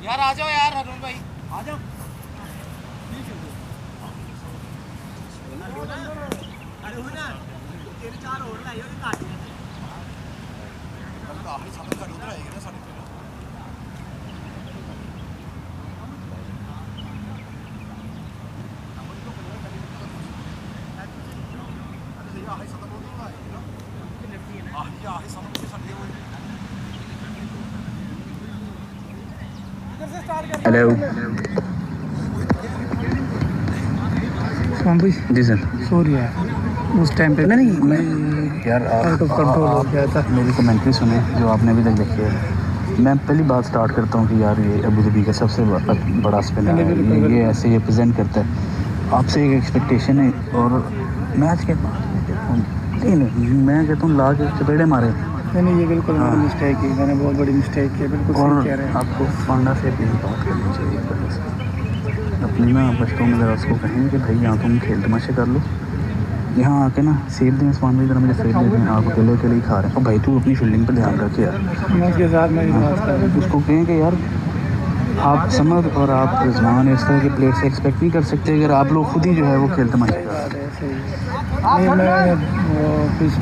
यार आ जाओ यार अरुण भाई आ जाओ। अरे हो ना तेरे 4 और लाइयो कि काट आखिरी साथ का उधर आएगा ना साढ़े हेलो जी सर सॉरी यार उस टाइम पे नहीं मैं यार आउट ऑफ कंट्रोल हो गया था। मेरी कमेंट्री सुने जो आपने अभी तक देखी है। मैं पहली बात स्टार्ट करता हूँ कि यार ये अबू धाबी का सबसे बड़ा स्पिनर है, ये ऐसे ये प्रेजेंट करता है। आपसे एक एक्सपेक्टेशन है और मैच के मैं कहता हूँ ला के चपेड़े मारे। नहीं ये बिल्कुल मेरी मिस्टेक है, मैंने बहुत बड़ी मिस्टेक की, बिल्कुल सही कह रहे हैं। आपको पांडा से भी बात करनी चाहिए अपनी ना बच्चों में ज़रा उसको कहें कि भाई यहाँ तुम खेल तमाशे कर लो, यहाँ आके ना सेब दें उस्मान भाई ज़रा मुझे सेब दें, आप अकेले अकेले ही खा रहे हैं। और भाई तू अपनी फील्डिंग पर ध्यान रखे यार। मैं उसके साथ मैं बात कर रहा हूँ, उसको कहें कि यार आप समझ और आप रिजवान इस तरह के प्लेयर से एक्सपेक्ट नहीं कर सकते अगर आप लोग खुद ही जो है वो खेल तमाशे कर रहे हैं। नहीं मैं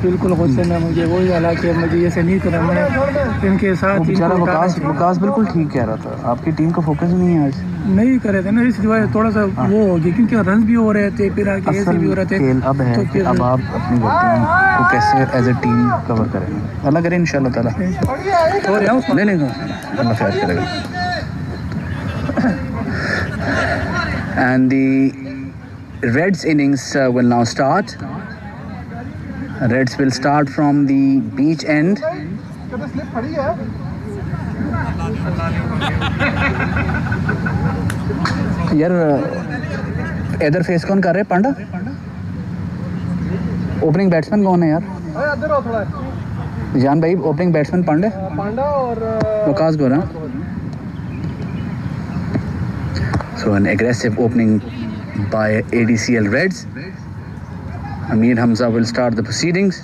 बिल्कुल गुस्से में, मुझे वही वाला कि मुझे ये से नहीं करना। मैं इनके साथ बेचारा वकास बिल्कुल ठीक कह रहा था, आपकी टीम का फोकस नहीं है आज। नहीं करे थे ना, इस वजह थोड़ा सा वो हो गया क्योंकि रन भी हो रहे थे, फिर आगे ऐसे भी हो रहे थे। खेल अब है तो अब आप अपनी गलतियों को कैसे एज ए टीम कवर करेंगे, अल्लाह करे इंशाल्लाह ताला। नहीं अल्लाह खैर करेगा। And the Reds innings will now start. Reds will start from the beach end. यार इधर फेस कौन कर रहे हैं? पांडा ओपनिंग बैट्समैन कौन है यार? जान भाई ओपनिंग बैट्समैन पांडा और वकास गोरा। So an aggressive opening by ADCL Reds. Amir Hamza will start the proceedings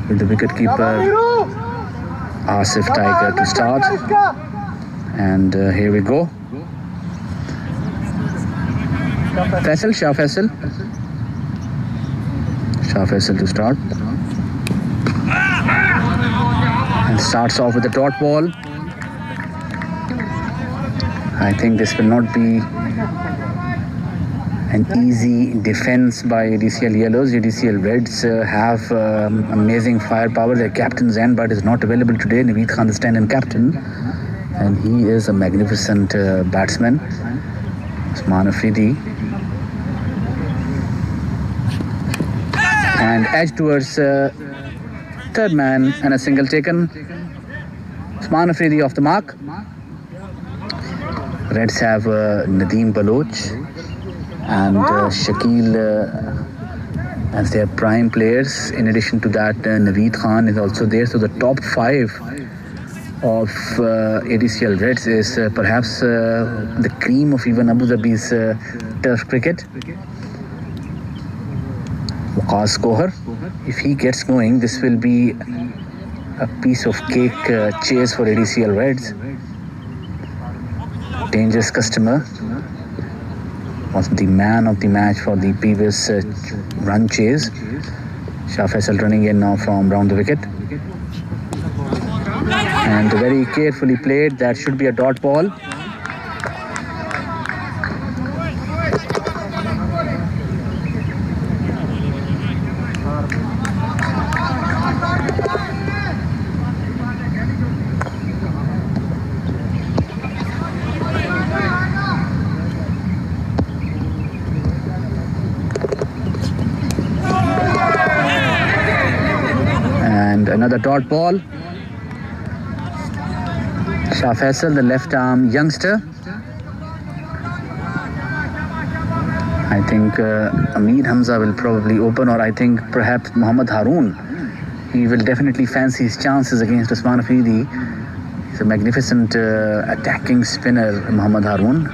with the wicketkeeper Asif Tiger to start. And here we go. Shah Faisal to start. And starts off with a dot ball. I think this will not be an easy defense by ADCL Yellows. ADCL Reds have amazing firepower. Their captain Zanbad is not available today. Naveed Khan is stand-in captain, and he is a magnificent batsman. Usman Afridi. And edge towards third man and a single taken. Usman Afridi off the mark. Reds have Nadeem Baloch and Shakil as their prime players. In addition to that, Naveed Khan is also there. So the top 5 of ADCL Reds is perhaps the cream of even Abu Dhabi's turf cricket. Waqas Kohar, if he gets going, this will be a piece of cake chase for ADCL Reds. Dangerous customer was the man of the match for the previous run chase. Shah Faisal running in now from round the wicket, and very carefully played. That should be a dot ball. Another dot ball. Shah Faisal, the left arm youngster. I think Amir Hamza will probably open, or I think perhaps Mohammad Haroon. He will definitely fancy his chances against Usman Afridi. He's a magnificent attacking spinner. Mohammad Haroon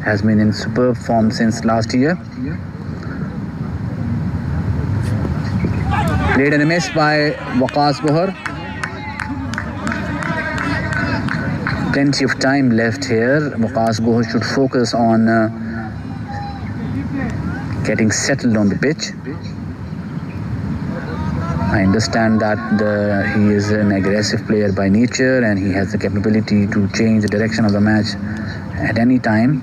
has been in superb form since last year. Played and a miss by Waqas Kohar. Plenty of time left here. Waqas Gohar should focus on getting settled on the pitch. I understand that he is an aggressive player by nature and he has the capability to change the direction of the match at any time.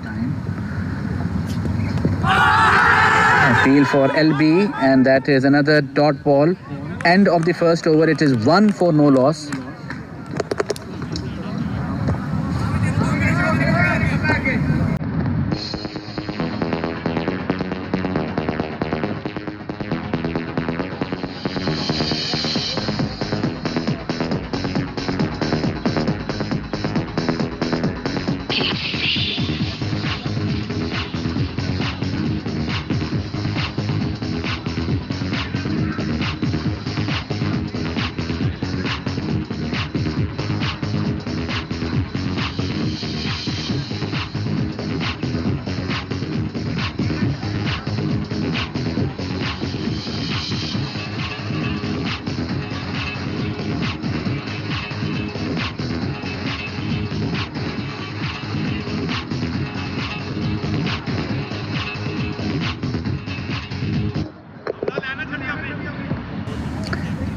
Appeal for LB, and that is another dot ball. End of the first over. It is 1 for no loss.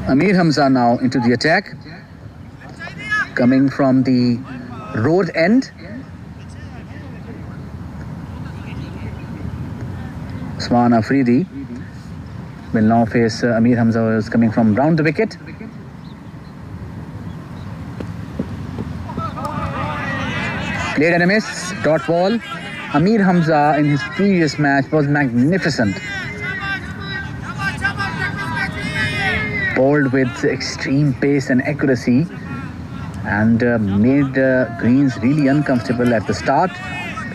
Amir Hamza now into the attack, coming from the road end. Usman Afridi will now face Amir Hamza, who is coming from round the wicket. Played and a miss, dot ball. Amir Hamza in his previous match was magnificent. Bowled with extreme pace and accuracy and made greens really uncomfortable at the start.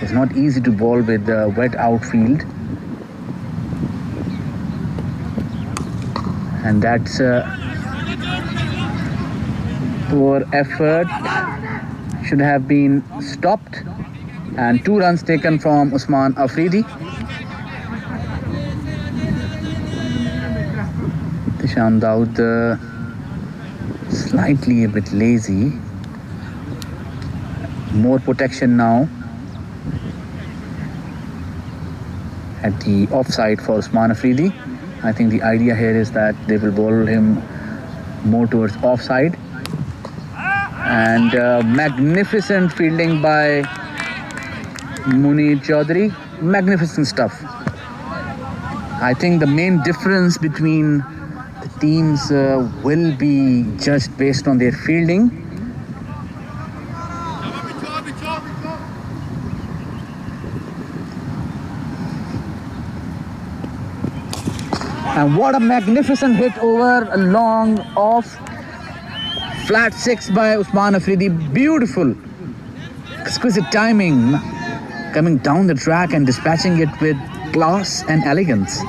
It's not easy to bowl with wet outfield, and that's poor effort. Should have been stopped, and 2 runs taken from Usman Afridi. Tishan Daud slightly a bit lazy. More protection now at the offside for Usman Afridi. I think the idea here is that they will bowl him more towards offside. And magnificent fielding by Munir Chaudhary. Magnificent stuff. I think the main difference between the teams will be judged based on their fielding. And what a magnificent hit over a long off. Flat 6 by Usman Afridi. Beautiful, exquisite timing, coming down the track and dispatching it with class and elegance.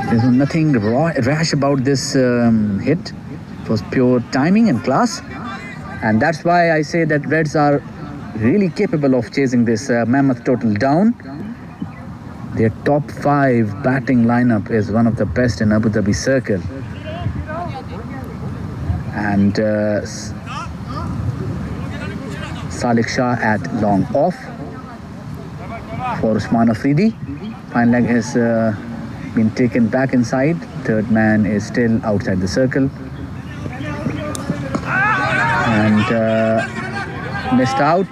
There's nothing rash about this hit. It was pure timing and class, and that's why I say that Reds are really capable of chasing this mammoth total down. Their top 5 batting lineup is one of the best in Abu Dhabi circle. And Salik Shah at long off for Usman Afridi. Fine leg has been taken back inside. Third man is still outside the circle. And missed out.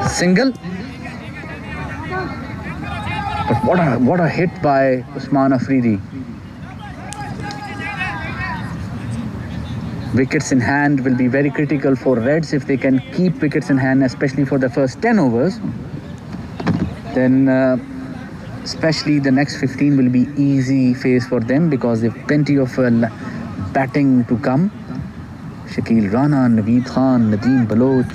Single. But what a hit by Usman Afridi. Wickets in hand will be very critical for Reds. If they can keep wickets in hand, especially for the first 10 overs, then especially the next 15 will be easy phase for them, because they have plenty of batting to come. Shakil Rana, Naveed Khan, Nadeem Baloch.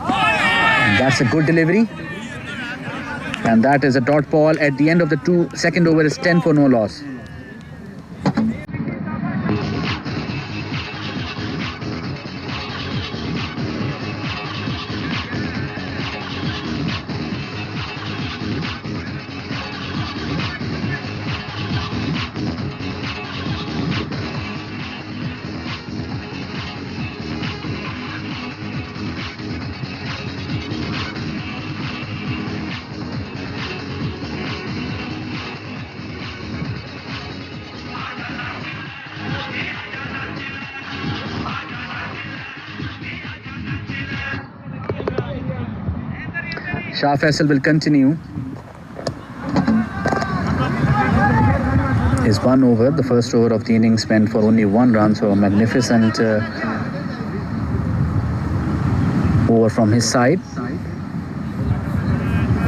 And that's a good delivery. And that is a dot ball at the end of the second over. Is 10 for no loss. Shah Faisal will continue. Is 1 over. The first over of the innings spent for only 1 run, so a magnificent over from his side.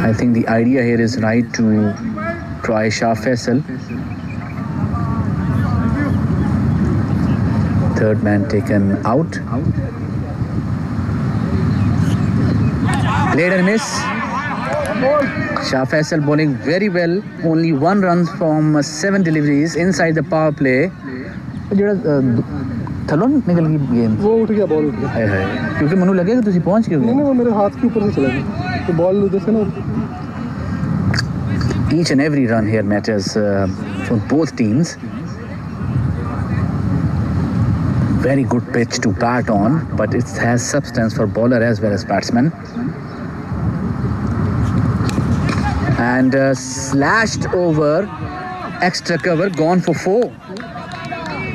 I think the idea here is right to try Shah Faisal. Third man taken out. Played and miss. Shah Faisal bowling very well. Only 1 run from 7 deliveries inside the power play. थलों निकल गई game वो उठ गया ball उठ गया हाय हाय क्योंकि मनु लगे कि तुसी पहुंच गए नहीं वो मेरे हाथ के ऊपर से चला गया तो बॉल उधर से ना each and every run here matters for both teams. Very good pitch to bat on, but it has substance for bowler as well as batsman. And slashed over, extra cover, gone for 4.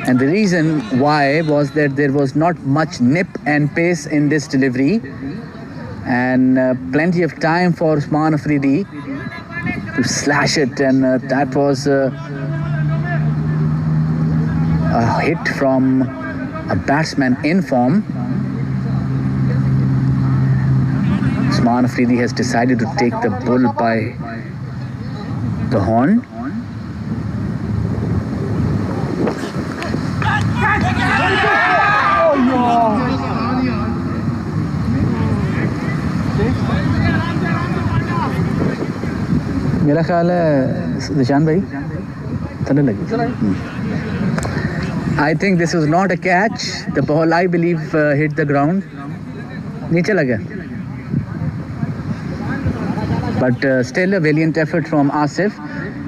And the reason why was that there was not much nip and pace in this delivery, and plenty of time for Usman Afridi to slash it, and that was a hit from a batsman in form. Usman Afridi has decided to take the bull by the horn. मेरा ख्याल है निशान भाई चलने लगी I think this was not a catch. The ball, I believe, hit the ground. नीचे लगा. But still a valiant effort from Asif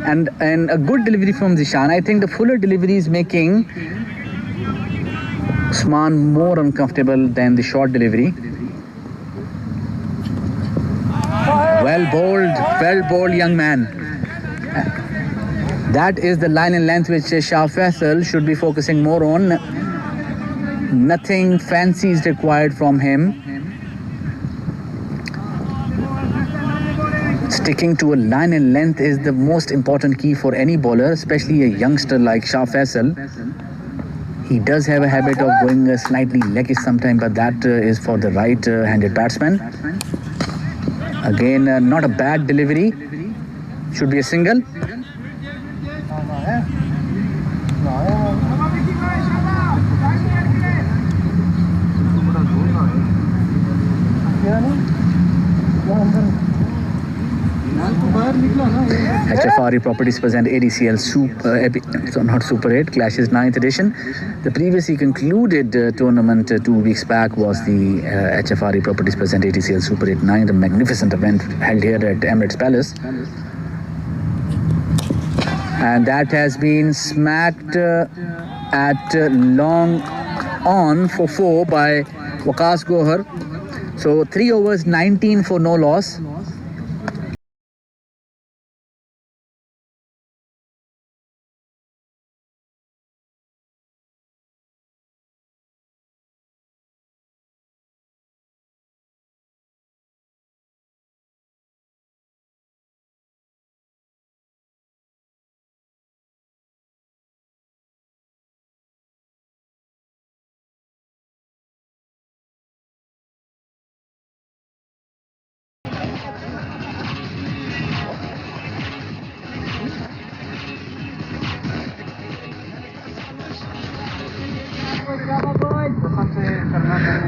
and a good delivery from Zishan. I think the fuller delivery is making Usman more uncomfortable than the short delivery. Well bowled young man. That is the line and length which Shah Faisal should be focusing more on. Nothing fancy is required from him. Sticking to a line and length is the most important key for any bowler, especially a youngster like Shah Faisal. He does have a habit of going slightly leggish sometimes, but that is for the right-handed batsman. Again, not a bad delivery. Should be a single. HRFE Properties present ADCL not Super 8 Clashes 9th edition. The previously concluded tournament 2 weeks back was the HRFE Properties present ADCL Super 8 9th, a magnificent event held here at Emirates Palace. And that has been smacked at long on for 4 by Waqas Gohar. So 3 overs, 19 for no loss.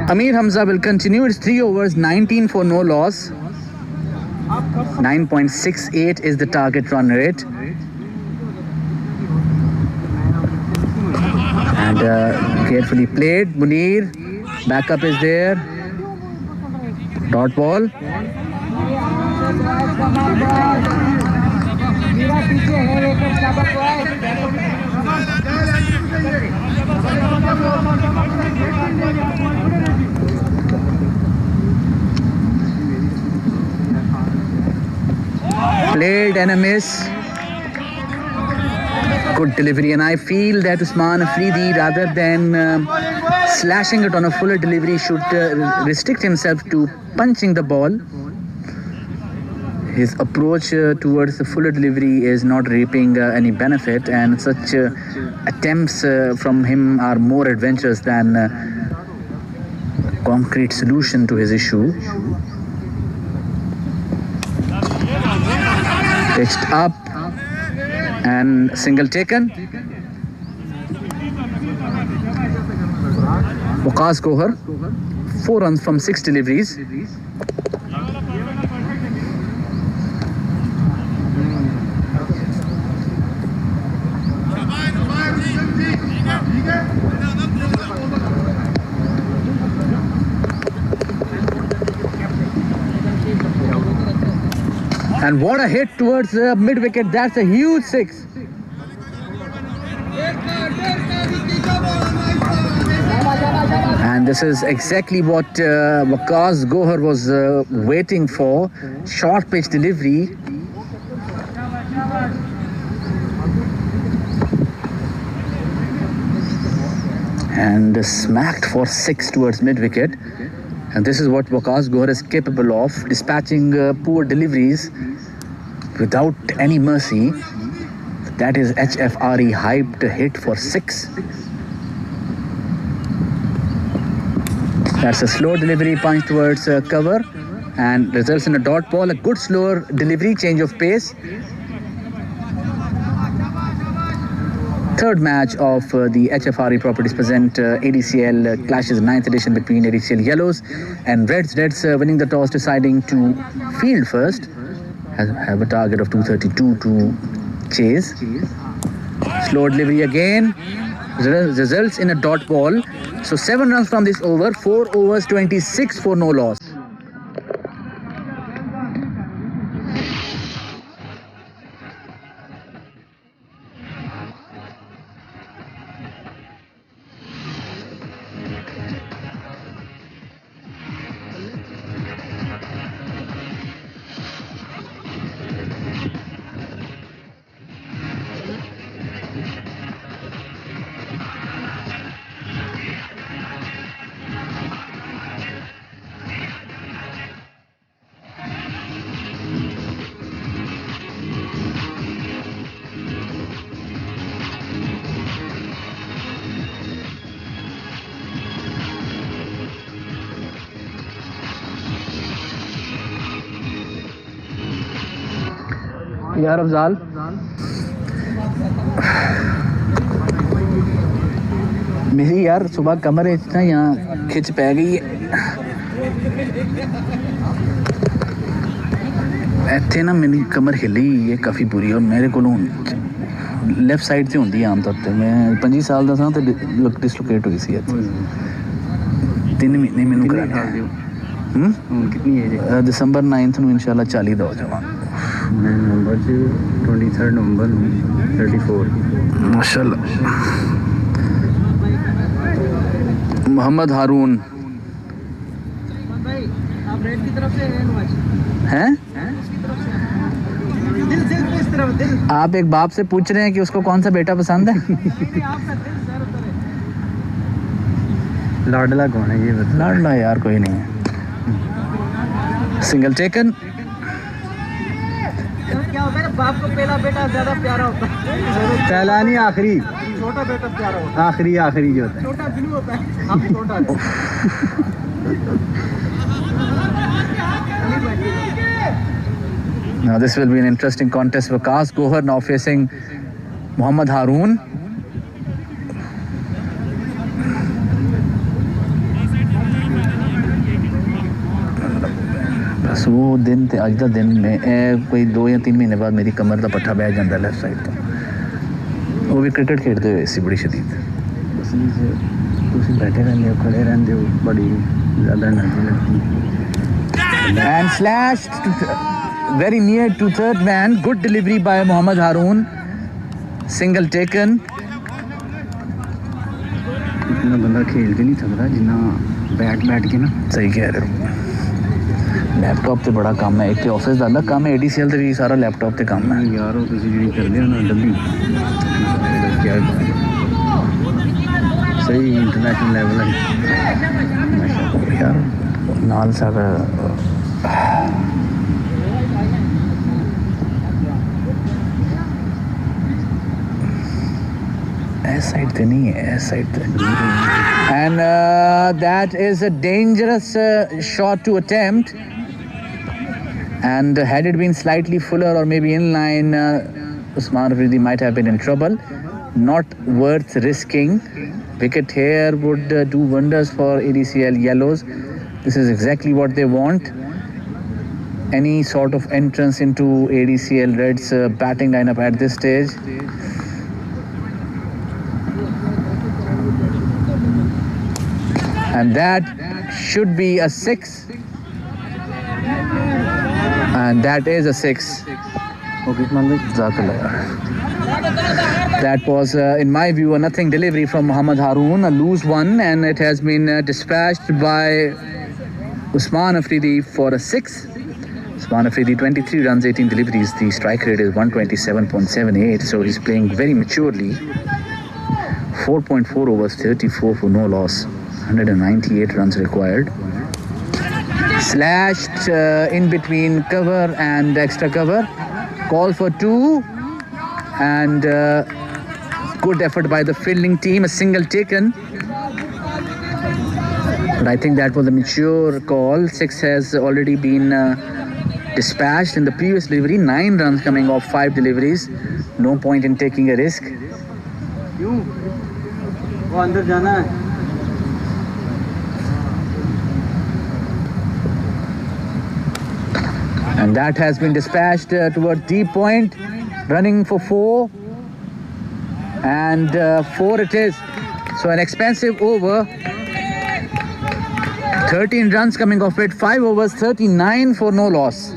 Amir Hamza will continue. It's 3 overs, 19 for no loss. 9.68 is the target run rate. And carefully played. Munir, backup is there. Dot ball. Played and a miss. Good delivery, and I feel that Usman Afridi, rather than slashing it on a fuller delivery, should restrict himself to punching the ball. his approach towards the fuller delivery is not reaping any benefit, and such attempts from him are more adventurous than concrete solution to his issue. Pitched up and single taken. Waqas Gohar, 4 runs from 6 deliveries. And what a hit towards mid-wicket. That's a huge 6. And this is exactly what Waqas Gohar was waiting for. Short pitch delivery. And smacked for 6 towards mid-wicket. And this is what Waqas Gohar is capable of, dispatching poor deliveries without any mercy. That is HFRE hyped hit for 6. That's a slow delivery punch towards cover and results in a dot ball. A good slower delivery, change of pace. Third match of the HFRE Properties present ADCL Clashes 9th edition between ADCL Yellows and Reds. Reds winning the toss, deciding to field first. Have a target of 232 to chase. Slow delivery again. Results in a dot ball. So 7 runs from this over. 4 overs, 26 for no loss. यार अफजाल मेरी यार सुबह कमर इतना यहाँ खिंच पै गई है इतने ना मेरी कमर हिली है काफ़ी बुरी और मेरे को लेफ्ट साइड से होंगी आम तौर पर मैं 25 साल का था तो डिसलोकेट हुई सी 3 महीने मैनू कराना कितनी है दिसंबर 9 ਨੂੰ इंशाल्लाह 40 ਦਾ ਹੋ ਜਾਵਾਂਗਾ नवंबर 23 नवंबर 34 माशाल्लाह मोहम्मद हारून आप रेड की तरफ से हैं आप एक बाप से पूछ रहे हैं कि उसको कौन सा बेटा पसंद है लाडला कौन है ये बता लाडला यार कोई नहीं है सिंगल टेकन क्या होता है बाप को पहला बेटा ज्यादा प्यारा होता है पहला नहीं आखिरी छोटा बेटा प्यारा होता है आखिरी जो होता है छोटा बिल्लू होता है आप छोटा Now this will be an interesting contest. Waqas Gohar now facing Mohammad Haroon. बस वो दिन ते अज दा दिन में कोई 2 या 3 महीने बाद मेरी कमर का पट्ठा बह जाता लेफ्ट साइड तो वो भी क्रिकेट खेलते हुए सी बड़ी शदीद बैठे रहते हो खड़े रहते हो बड़ी ज़्यादा एनर्जी लगती है and slash very near to third man. Good delivery by Mohammad Haroon. Single taken. इतना बंदा खेल के नहीं थकता जितना बैठ के ना सही कह रहे हो लैपटॉप से बड़ा काम है एक तो ऑफिस का अलग काम है ADCL से भी सारा लैपटॉप से काम है यार वो तुसी जी करदे हो ना डब्बी क्या सही इंटरनेशनल लेवल है माशाल्लाह यार नाल सारा side to nahi hai, S side to. And that is a dangerous shot to attempt. And had it been slightly fuller or maybe in line, Usman Afridi might have been in trouble. Not worth risking. Wicket here would do wonders for ADCL yellows. This is exactly what they want. Any sort of entrance into ADCL Reds batting lineup at this stage. And that should be a 6. And that is a 6. That was, in my view, a nothing delivery from Mohammad Haroon, a loose one, and it has been dispatched by Usman Afridi for a 6. Usman Afridi, 23 runs, 18 deliveries. The strike rate is 127.78, so he's playing very maturely. 4.4 overs, 34 for no loss, 198 runs required. Slashed in between cover and extra cover. Call for 2. And good effort by the fielding team. A single taken. But I think that was a mature call. 6 has already been dispatched in the previous delivery. 9 runs coming off 5 deliveries. No point in taking a risk. And that has been dispatched towards deep point. Running for 4. And 4 it is. So an expensive over. 13 runs coming off it. 5 overs, 39 for no loss.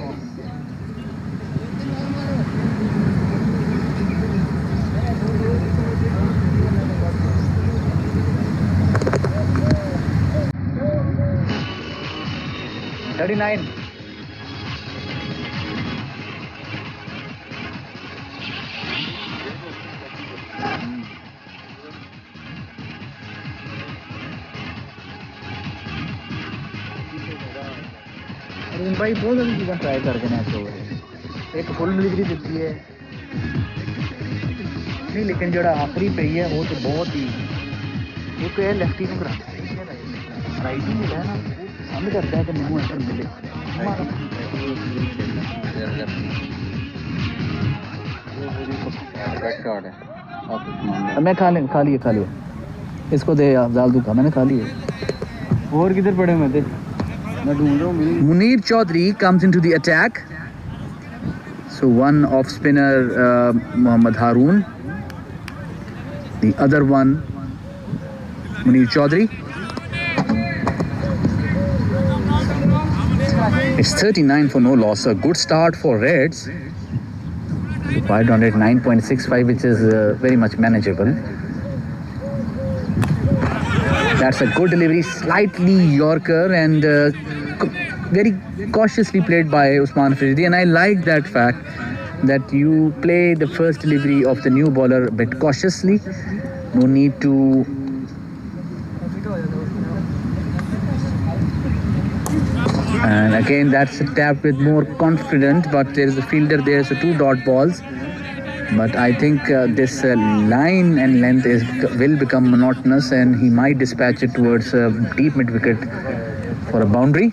भाई बहुत सारी चीज़ें try करके ना तो एक full delivery देती है नहीं, लेकिन जो आखिरी पे है वो तो बहुत ही एक है लेफ्टी को कराता है, राइट ही मिला है ना, हमें करता है कि मुँह अंदर मिले। मैं खा लिया इसको दे अफजाल दूंगा, मैंने खा लिया। और किधर पड़े मैं थे? Munir Chaudhary comes into the attack. So one off spinner Mohammad Haroon, the other one Munir Chaudhary. It's 39 for no loss. A good start for Reds. Required on it 9.65, which is very much manageable. That's a good delivery, slightly Yorker and very cautiously played by Usman Afridi. And I like that fact that you play the first delivery of the new bowler a bit cautiously. No need to and again that's a tap with more confidence, but there is a fielder there, so 2 dot balls. But I think this line and length will become monotonous, and he might dispatch it towards deep mid wicket for a boundary.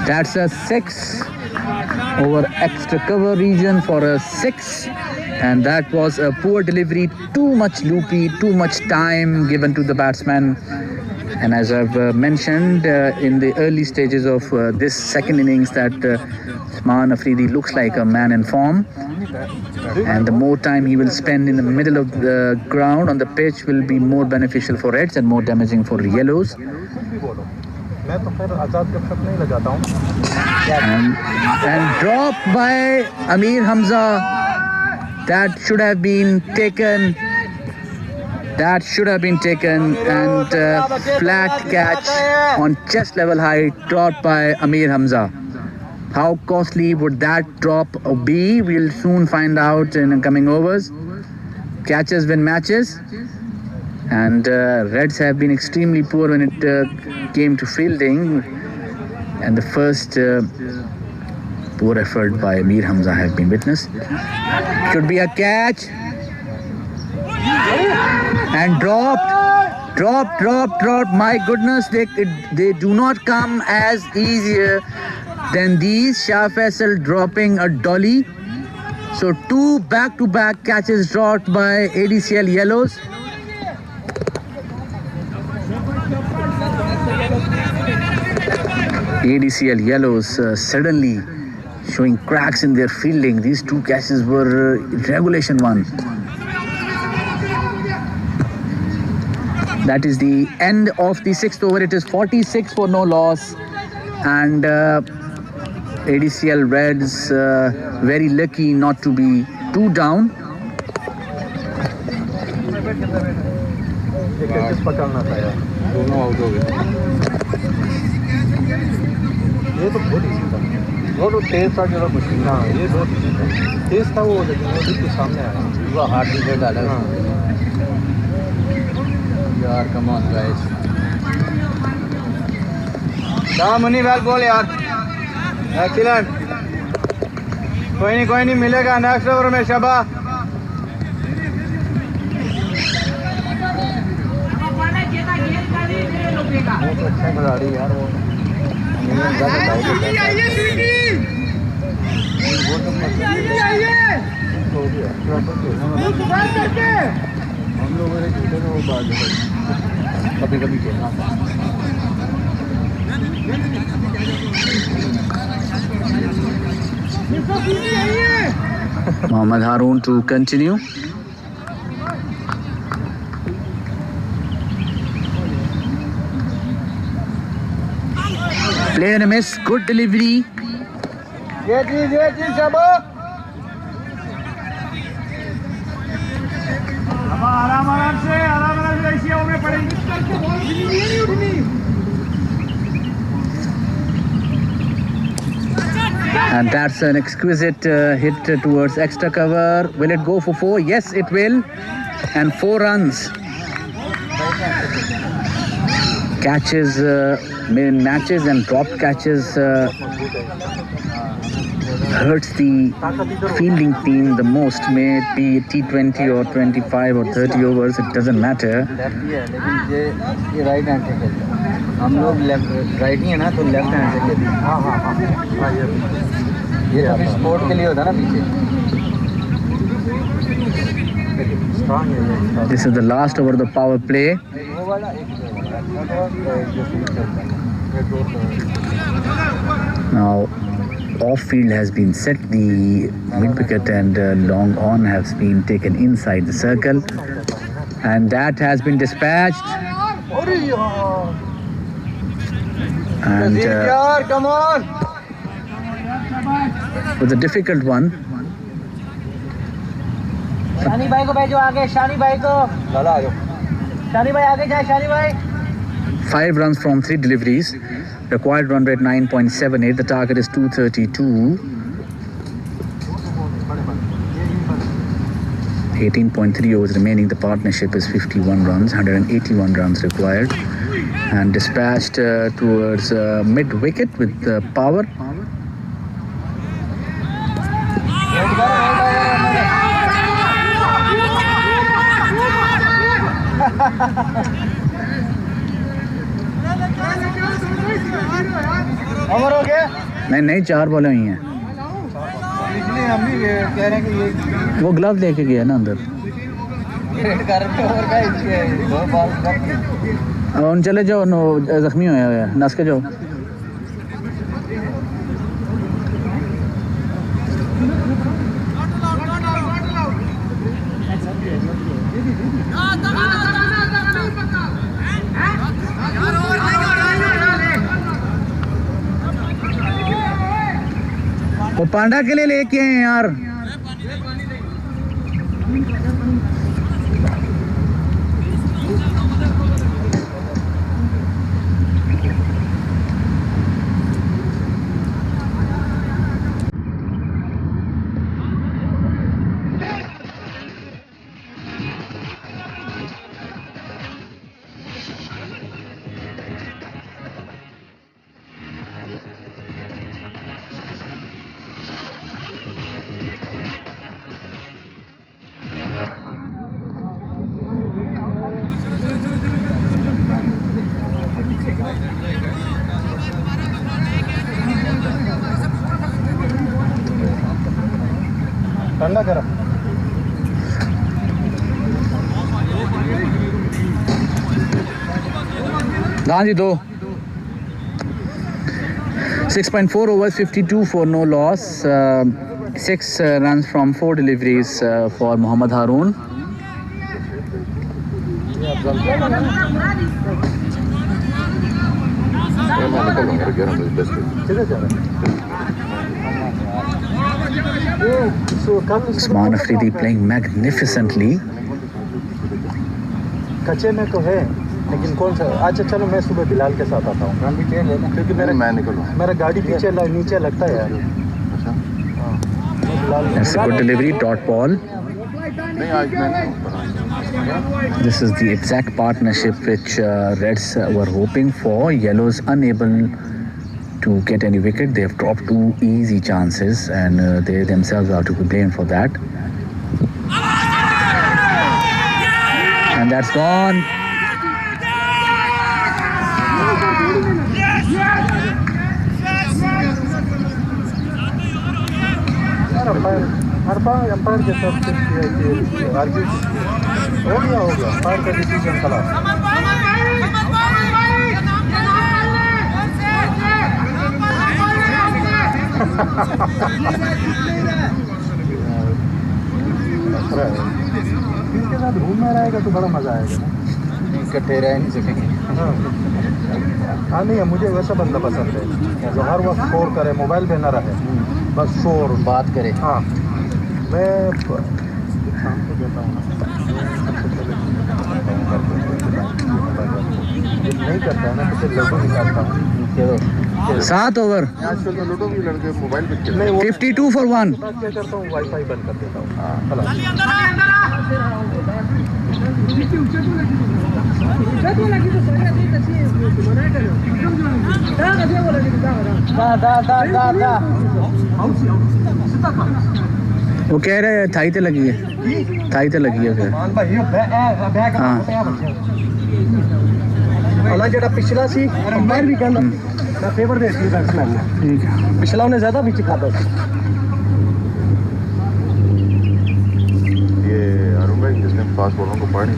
That's a 6 over extra cover region for a 6, and that was a poor delivery. Too much loopy, too much time given to the batsman. And as I've mentioned in the early stages of this second innings, that Usman Afridi looks like a man in form, and the more time he will spend in the middle of the ground on the pitch will be more beneficial for Reds and more damaging for yellows. And drop by Amir Hamza. That should have been taken. That should have been taken, and flat catch on chest level height, dropped by Amir Hamza. How costly would that drop be? We'll soon find out in the coming overs. Catches win matches, and Reds have been extremely poor when it came to fielding. And the first poor effort by Mir Hamza have been witnessed. Should be a catch. And dropped. My goodness, they do not come as easier than these. Shah Faisal dropping a dolly. So 2 back-to-back catches dropped by ADCL Yellows. ADCL Yellows suddenly showing cracks in their fielding. These 2 catches were regulation one. That is the end of the 6th over. It is 46 for no loss. And ADCL Reds very lucky not to be 2 down. ये तो बहुत easy था, वो तो तेज था जो मुश्किल था, ये बहुत इजी था, तेज था वो लेकिन वो बिल्कुल सामने आया, वो हार्ड डिफेंस डाला यार, कम ऑन गाइस, क्या मनी वेल बॉल यार, एक्सीलेंट, कोई नहीं मिलेगा नेक्स्ट ओवर में शबा, बहुत अच्छा खिलाड़ी यार वो, हम लोगों ने झूठे में वो बात कभी खेलना Mohammad Haroon to continue. Play and a miss. Good delivery. ये चीज शबा, आराम से ऐसी में पड़ेगी And that's an exquisite hit towards extra cover. Will it go for 4? Yes, it will. And 4 runs. Catches, matches and dropped catches hurts the fielding team the most. May it be T20 or 25 or 30 overs, it doesn't matter. लेकिन ये right hand से खेलते हैं, हम लोग left right ही है ना, तो लेफ्ट हैंड से खेलते हैं। हाँ ये तो स्पोर्ट के लिए होता है ना पीछे। This is the last over the power play. Now off-field has been set. The mid-wicket and long on has been taken inside the circle, and that has been dispatched. And come on, was a difficult one. शानी भाई को भेजो आगे, शानी भाई को, शानी भाई आगे जाए, शानी भाई। 5 runs from 3 deliveries. Required run rate 9.78. The target is 232. 18.3 overs remaining. The partnership is 51 runs. 181 runs required. And dispatched towards mid-wicket with power. Over हो गया? नहीं 4 बॉलें हुई हैं। इसलिए हम भी कह रहे हैं कि ये वो ग्लव लेके गया ना अंदर। अब उन चले जाओ, जख्मी हुए हैं, नस के जाओ। वो पांडा के लिए लेके आए यार। ठंडा करो। हाँ जी, 2 6.4 overs, 52 for no loss, 6 runs from 4 deliveries for Mohammad Haroon. Usman Afridi playing magnificently. कच्चे में तो है, लेकिन कौन सा? अच्छा चलो मैं सुबह बिलाल के साथ आता हूँ, क्योंकि मेरा गाड़ी पीछे नीचे लगता है यार। That's a good delivery, dot ball. This is the exact partnership which Reds were hoping for. Yellows unable to get any wicket. They have dropped 2 easy chances, and they themselves are to be blamed for that. And that's gone. Umpire के साथ हो गया umpire का decision खराब। इनके साथ घूमना रहेगा तो बड़ा मजा आएगा ना, इकट्ठे रह नहीं सकेंगे। हाँ नहीं, मुझे वैसा बंदा पसंद है जो हर वक्त शोर करे, मोबाइल पे ना रहे, बस शोर बात करे। हाँ मैं शाम को देता हूँ नहीं करता है ना, तो फिर लूडो निकालता हूँ। 7 over, आजकल तो लूडो भी लड़के मोबाइल पे 52 for 1. क्या करता हूँ, वाईफाई बंद कर देता हूँ। वो कह रहे हैं थाई ते लगी है, थाई ते लगी है फिर। हाँ अला जड़ा पिछला सी अंपायर भी कहना मैं फेवर दे दी बैट्समैन ने, ठीक है। पिछला उन्हें ज्यादा पिच खाता था। ये अरुण भाई जिसने फास्ट बॉलों को पढ़ नहीं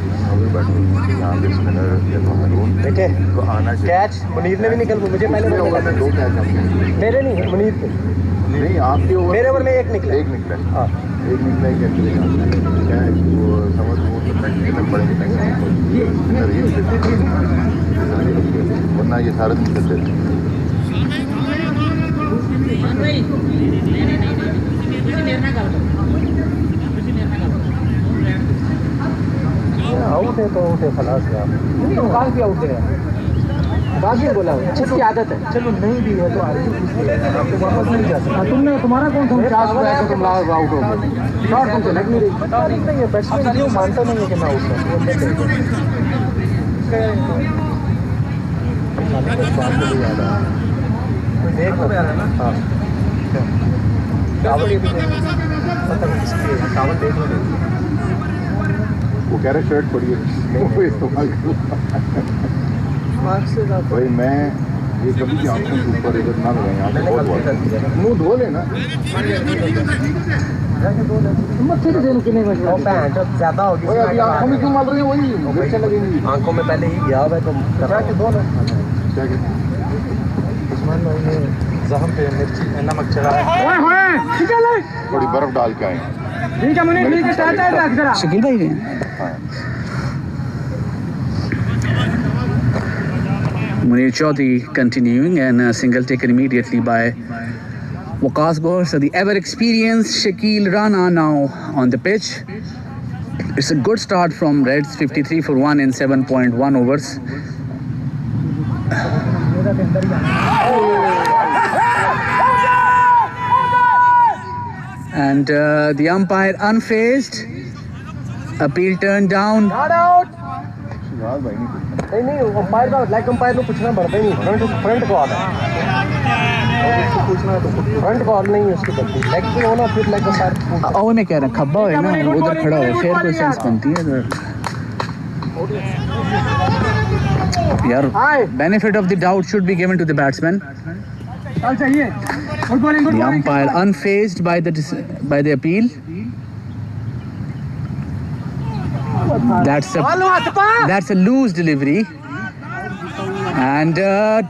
यहाँ पे स्पिनर देखे तो आना चाहिए। कैच मुनीर ने भी निकल, मुझे पहले ओवर में 2 कैच मेरे नहीं मुनीर के, नहीं आपके ओवर मेरे ओवर में एक निकला। हाँ एक निकला ही कैच क्या है वो समझ वो तो कितना पड़ेंगे वरना ये सारा दिन चलते थे। आउट है तो आउट है, खलास है। आप भी आउट है, बाकी बोला इसकी आदत है। चलो नहीं भी है तो आपको वापस नहीं जा सकता। तुमने तुम्हारा कौन सा चार्ज हुआ है तो तुम आउट हो गए, शॉट तुमसे लग नहीं रही। नहीं है बैट्समैन जो मानता नहीं है कि मैं आउट हूँ। देख लो ना। हाँ चावल देख लो, वो कह रहे शर्ट पड़ी है वो इस्तेमाल करो भाई। मैं ये कभी भी आंखों के ऊपर इधर ना लगाए, यहाँ से बहुत मुँह धो लेना। ज्यादा होगी अभी आंखों में क्यों मार रही है, वही मिर्चें लगेंगी आंखों में पहले ही गया हुआ है तो क्या कहते उस्मान भाई ने जख्म पे मिर्ची नमक चढ़ाया, थोड़ी बर्फ डाल के आए। शकील भाई गए। Munir Chaudhary continuing, and a single taken immediately by Waqas Gohar. So the ever experienced Shakil Rana now on the pitch. It's a good start from Reds, 53 for 1 in 7.1 overs. And the umpire unfazed. Appeal turned down. नहीं umpire का like umpire को पूछना पड़ता ही नहीं, front को आता है पूछना है तो फ्रंट कॉल नहीं है उसकी गलती, लेग पे होना फिर लेग अंपायर ओ मैं कह रहा खब्बा है ना, उधर खड़ा हो, फेयर कोई सेंस बनती है यार। Benefit of the doubt should be given to the batsman. The umpire unfazed by the appeal. That's a loose delivery, and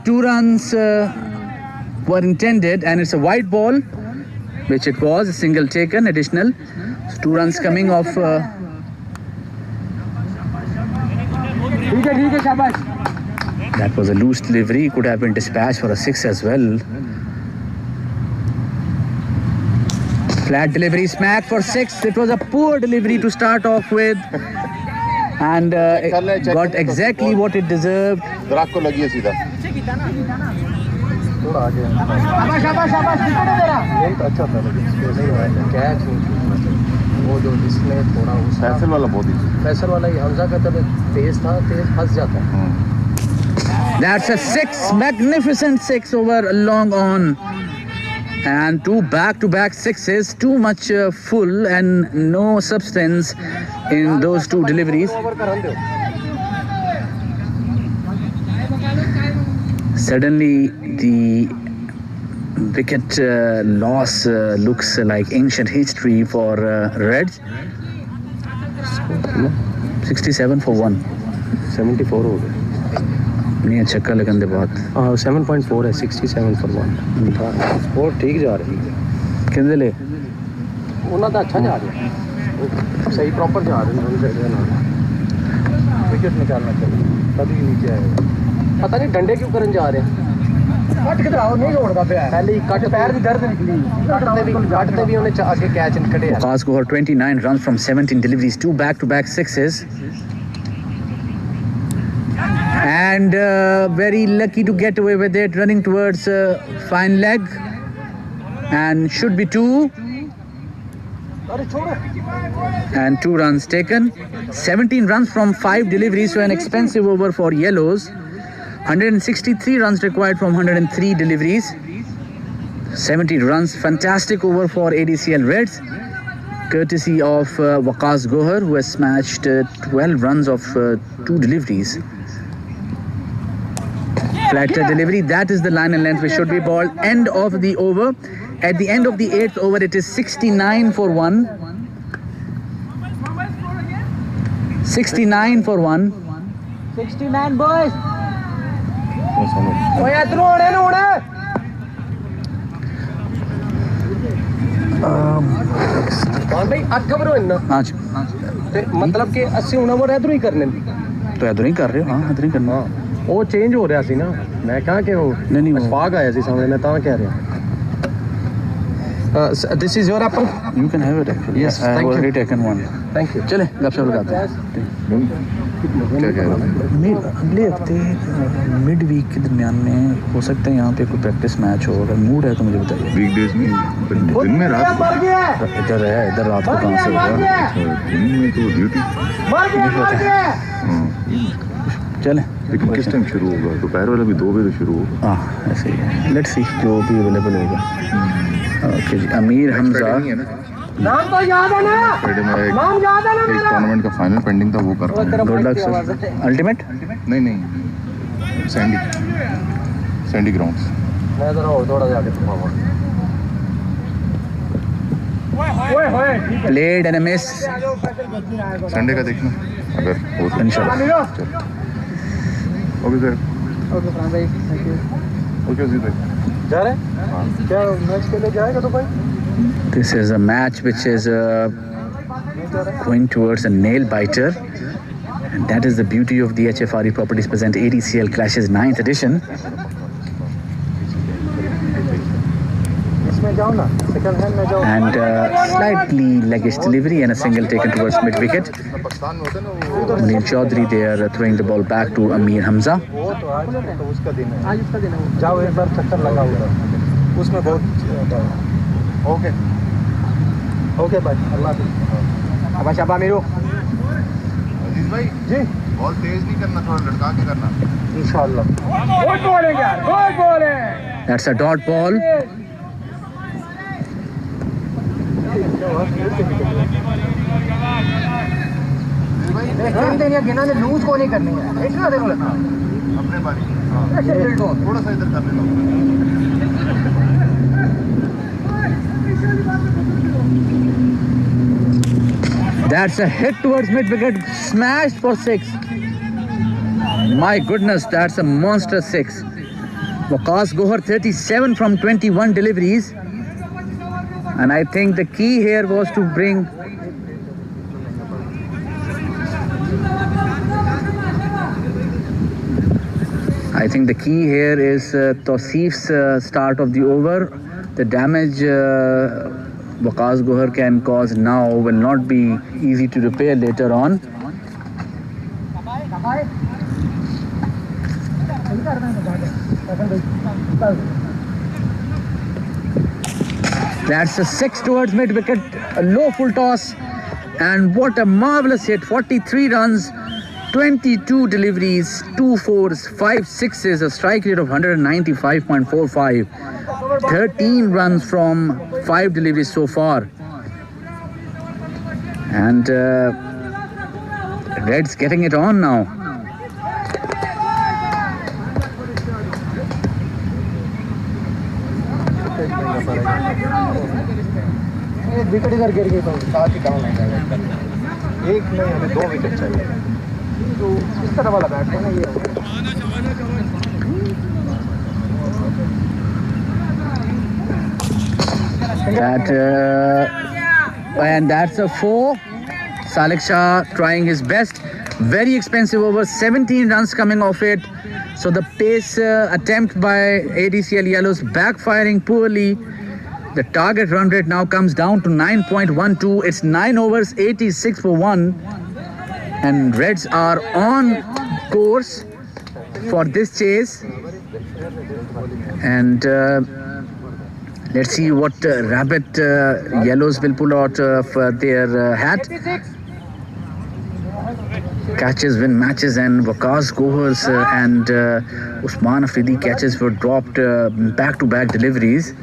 2 runs were intended, and it's a white ball, which it was, a single taken, additional. So 2 runs coming off. That was a loose delivery, could have been dispatched for a 6 as well. Flat delivery, smack for 6. It was a poor delivery to start off with, and got exactly what it deserved. दराक को लगी है सीधा। थोड़ा आगे अच्छा था, catch वो जो इसमें थोड़ा फैसल वाला बहुत ही फैसल वाला ही हमजा का तब तेज था, तेज फंस जाता है। That's a 6, magnificent 6 over long on, and 2 back-to-back 6s. Too much full and no substance in those 2 deliveries. Suddenly the wicket loss looks like ancient history for Reds. 67 for 1. 74 हो गए। नहीं अच्छा छक्का लगन दे बाद 7.4 है, 67 for 1। स्कोर ठीक जा रही है। किंदे ले उन्होंने तो अच्छा जा रहा है, सही प्रॉपर जा रहे हैं। विकेट निकालना चाहिए तभी नीचे आएगा। पता नहीं डंडे क्यों करने जा रहे हैं। कट के आओ नहीं छोड़ता पे पहले ही कट पैर की दर्द निकली, कटते भी उन्हें आगे कैच कटे। Waqas Gohar 29 runs from 17 deliveries, 2 back-to-back 6s, and very lucky to get away with it, running towards fine leg, and should be 2, and 2 runs taken. 17 runs from 5 deliveries, so an expensive over for Yellows. 163 runs required from 103 deliveries. 70 runs, fantastic over for ADCL Reds, courtesy of Waqas Gohar, who has smashed 12 runs of 2 deliveries. Flatter delivery, that is the line and length which should be balled. End of the over. At the end of the 8th over, it is 69 for 1. 69 for 1. 69 boys. मतलब कि 80 होना वो इधर ही करने तो इधर ही कर रहे हो। हाँ इधर ही करना। वो चेंज हो रहा सी ना, मैं कहा कि वो नहीं फाग आया सी सामने, मैं तां कह रहा। This is your apple? You can have it actually. Yes, I have thank already you. taken one. Thank you. चले गपशप लगाते हैं। क्या कह रहा है? अगले हफ्ते मिड वीक के दरमियान में हो सकता है यहाँ पे कोई प्रैक्टिस मैच हो। अगर मूड है तो मुझे बताइए। वीकडेज में दिन में रात को इधर है, इधर रात को कहाँ से होगा? दिन में तो ड्यूटी। चले लेकिन किस टाइम शुरू होगा? दोपहर वाला भी 2 बजे शुरू होगा। हाँ ऐसे ही है। लेट्स सी जो भी अवेलेबल होगा। ओके जी, अमीर हमजा नाम तो याद है ना? फ्राइडे में एक मेरा? टूर्नामेंट का फाइनल पेंडिंग था, वो कर रहा हूँ। Good luck sir. अल्टीमेट नहीं सैंडी ग्राउंड्स। मैं जरा और थोड़ा जाके घुमाऊंगा। Played and miss. संडे का देखना अगर हो तो इंशाल्लाह। Okay sir. ओके फ्रैंक भाई, थैंक यू। ओके जी भाई। जा रहे हैं? क्या मैच के लिए जाएगा तो भाई? This is a match which is going towards a nail biter, and that is the beauty of the HFRE Properties present ADCL Clashes 9th edition. And slightly leggish delivery and a single taken towards mid wicket. Munir Chaudhary there throwing the ball back to Amir Hamza. जाओ एक बार चक्कर लगाओ उधर, उसमें बहुत okay okay भाई, अल्लाह हाफिज़। अब शाबा मेरो अजीज भाई जी, बॉल तेज नहीं करना, थोड़ा लटका के करना इंशाल्लाह। गुड बॉलिंग यार, good bowling. That's a dot ball. Loose को नहीं करनी है, अपने बारी। थोड़ा सा इधर करने लो। That's a hit towards mid-wicket, smashed for 6. My goodness, that's a monster 6. Waqas Gohar 37 from 21 deliveries. And I think the key here was to bring... I think the key here is Tawseef's start of the over. The damage Waqas Gohar can cause now will not be easy to repair later on. That's a 6 towards mid-wicket, a low full toss, and what a marvelous hit. 43 runs, 22 deliveries, 2 fours, 5 sixes, a strike rate of 195.45. 13 runs from 5 deliveries so far. And Reds getting it on now. एक wicket इधर गिर गई तो साथ ही down हो जाएगा। एक नहीं, हमें 2 विकेट चाहिए। जो इस तरह वाला बैट है ना, ये that and that's a 4. Salik Shah trying his best. Very expensive over, 17 runs coming off it. So the pace attempt by ADCL Yellows backfiring poorly. The target run rate now comes down to 9.12. It's 9 overs, 86 for 1. And Reds are on course for this chase. And let's see what rabbit Yellows will pull out of their hat. Catches win matches, and Waqas Gohar's and Usman Afridi catches were dropped back-to-back deliveries.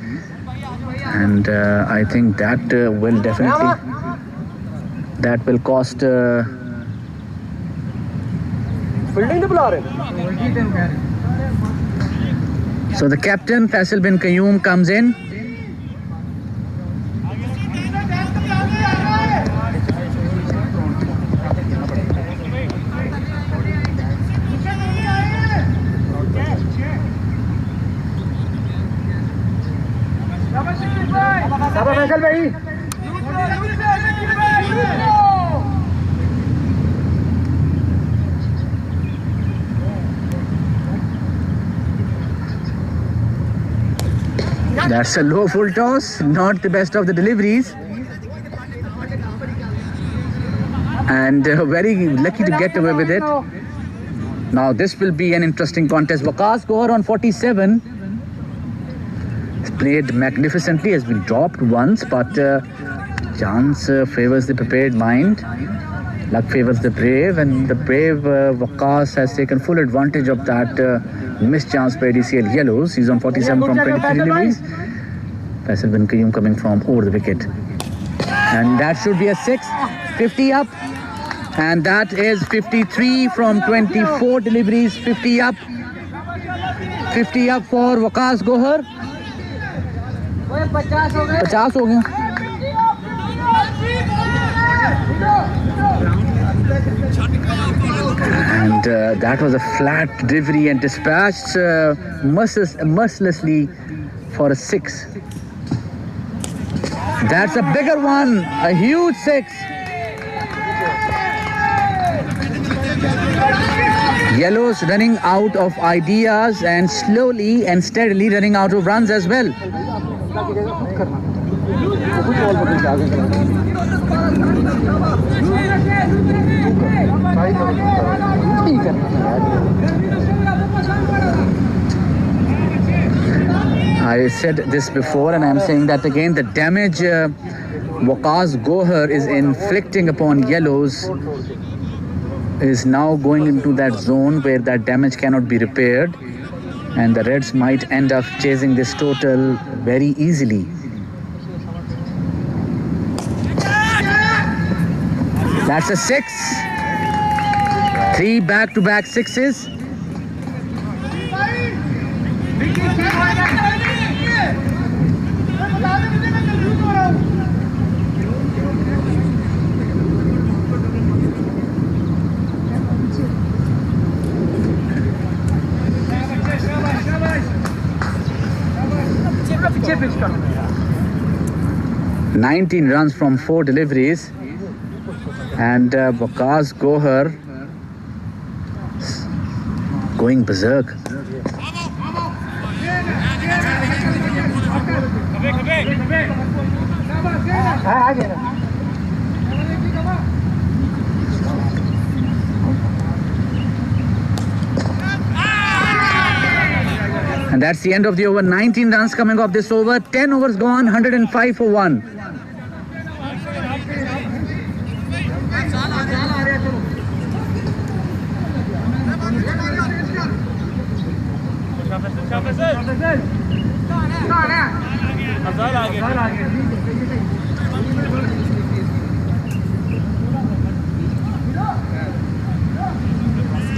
And I think that will definitely, that will cost... So the captain, Faisal bin Qayyum, comes in. That's a low full toss, not the best of the deliveries. And very lucky to get away with it. Now this will be an interesting contest. Waqas Gohar on 47. He's played magnificently, has been dropped once, but chance favors the prepared mind. Luck favors the brave, and the brave Waqas has taken full advantage of that missed chance by ADCL Yellows. He's on 47 from 23 deliveries. Faisal bin Qayyum coming from over the wicket. And that should be a 6. 50 up. And that is 53 from 24 deliveries. 50 up. 50 up for Waqas Gohar. 50 हो गया. And that was a flat delivery and dispatched mercilessly for a 6. That's a bigger one, a huge 6. Yellows running out of ideas and slowly and steadily running out of runs as well. I said this before and I'm saying that again. The damage Waqas Gohar is inflicting upon Yellows is now going into that zone where that damage cannot be repaired, and the Reds might end up chasing this total very easily. That's a 6. 3 back-to-back 6s. 19 runs from 4 deliveries, and Waqas Gohar going berserk. And that's the end of the over. 19 runs coming off this over. 10 overs gone, 105 for 1.